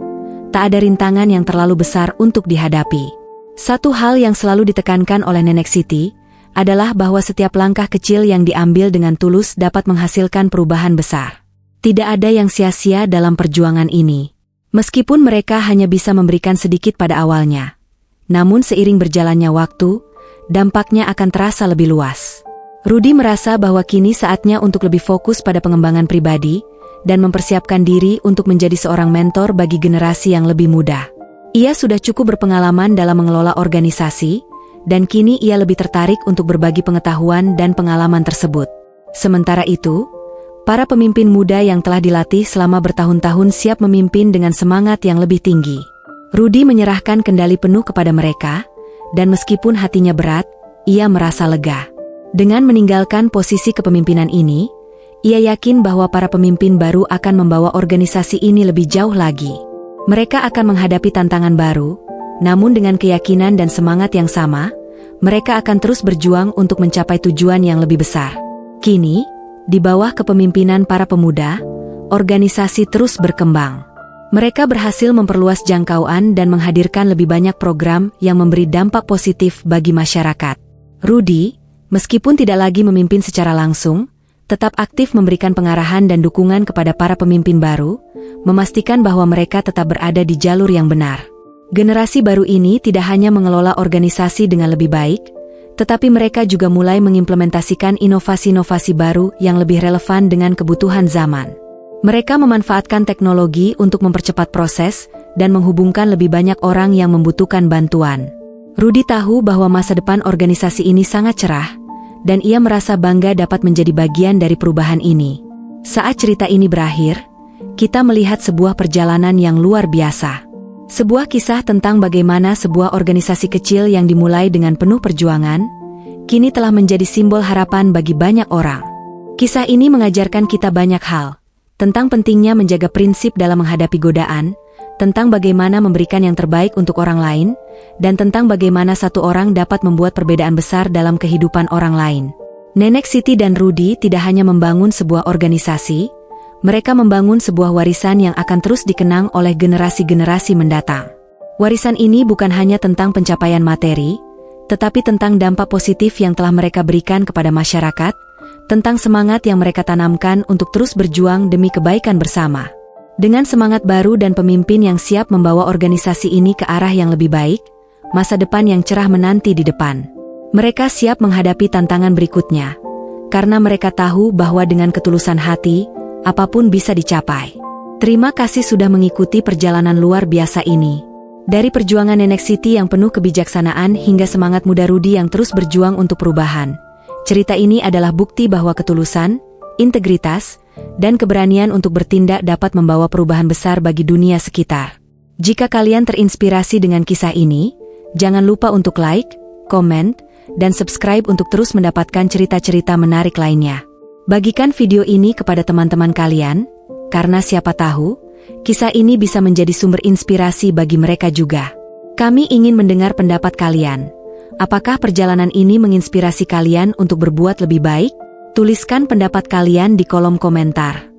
tak ada rintangan yang terlalu besar untuk dihadapi. Satu hal yang selalu ditekankan oleh Nenek Siti adalah bahwa setiap langkah kecil yang diambil dengan tulus dapat menghasilkan perubahan besar. Tidak ada yang sia-sia dalam perjuangan ini. Meskipun mereka hanya bisa memberikan sedikit pada awalnya, namun seiring berjalannya waktu, dampaknya akan terasa lebih luas. Rudy merasa bahwa kini saatnya untuk lebih fokus pada pengembangan pribadi, dan mempersiapkan diri untuk menjadi seorang mentor bagi generasi yang lebih muda. Ia sudah cukup berpengalaman dalam mengelola organisasi, dan kini ia lebih tertarik untuk berbagi pengetahuan dan pengalaman tersebut. Sementara itu, para pemimpin muda yang telah dilatih selama bertahun-tahun siap memimpin dengan semangat yang lebih tinggi. Rudy menyerahkan kendali penuh kepada mereka, dan meskipun hatinya berat, ia merasa lega. Dengan meninggalkan posisi kepemimpinan ini, ia yakin bahwa para pemimpin baru akan membawa organisasi ini lebih jauh lagi. Mereka akan menghadapi tantangan baru, namun dengan keyakinan dan semangat yang sama, mereka akan terus berjuang untuk mencapai tujuan yang lebih besar. Kini, di bawah kepemimpinan para pemuda, organisasi terus berkembang. Mereka berhasil memperluas jangkauan dan menghadirkan lebih banyak program yang memberi dampak positif bagi masyarakat. Rudy, meskipun tidak lagi memimpin secara langsung, tetap aktif memberikan pengarahan dan dukungan kepada para pemimpin baru, memastikan bahwa mereka tetap berada di jalur yang benar. Generasi baru ini tidak hanya mengelola organisasi dengan lebih baik, tetapi mereka juga mulai mengimplementasikan inovasi-inovasi baru yang lebih relevan dengan kebutuhan zaman. Mereka memanfaatkan teknologi untuk mempercepat proses dan menghubungkan lebih banyak orang yang membutuhkan bantuan. Rudy tahu bahwa masa depan organisasi ini sangat cerah, dan ia merasa bangga dapat menjadi bagian dari perubahan ini. Saat cerita ini berakhir, kita melihat sebuah perjalanan yang luar biasa. Sebuah kisah tentang bagaimana sebuah organisasi kecil yang dimulai dengan penuh perjuangan, kini telah menjadi simbol harapan bagi banyak orang. Kisah ini mengajarkan kita banyak hal, tentang pentingnya menjaga prinsip dalam menghadapi godaan, tentang bagaimana memberikan yang terbaik untuk orang lain, dan tentang bagaimana satu orang dapat membuat perbedaan besar dalam kehidupan orang lain. Nenek Siti dan Rudy tidak hanya membangun sebuah organisasi, mereka membangun sebuah warisan yang akan terus dikenang oleh generasi-generasi mendatang. Warisan ini bukan hanya tentang pencapaian materi, tetapi tentang dampak positif yang telah mereka berikan kepada masyarakat, tentang semangat yang mereka tanamkan untuk terus berjuang demi kebaikan bersama. Dengan semangat baru dan pemimpin yang siap membawa organisasi ini ke arah yang lebih baik, masa depan yang cerah menanti di depan. Mereka siap menghadapi tantangan berikutnya, karena mereka tahu bahwa dengan ketulusan hati, apapun bisa dicapai. Terima kasih sudah mengikuti perjalanan luar biasa ini. Dari perjuangan Nenek Siti yang penuh kebijaksanaan hingga semangat muda Rudi yang terus berjuang untuk perubahan. Cerita ini adalah bukti bahwa ketulusan, integritas, dan keberanian untuk bertindak dapat membawa perubahan besar bagi dunia sekitar. Jika kalian terinspirasi dengan kisah ini, jangan lupa untuk like, komen, dan subscribe untuk terus mendapatkan cerita-cerita menarik lainnya. Bagikan video ini kepada teman-teman kalian, karena siapa tahu, kisah ini bisa menjadi sumber inspirasi bagi mereka juga. Kami ingin mendengar pendapat kalian. Apakah perjalanan ini menginspirasi kalian untuk berbuat lebih baik? Tuliskan pendapat kalian di kolom komentar.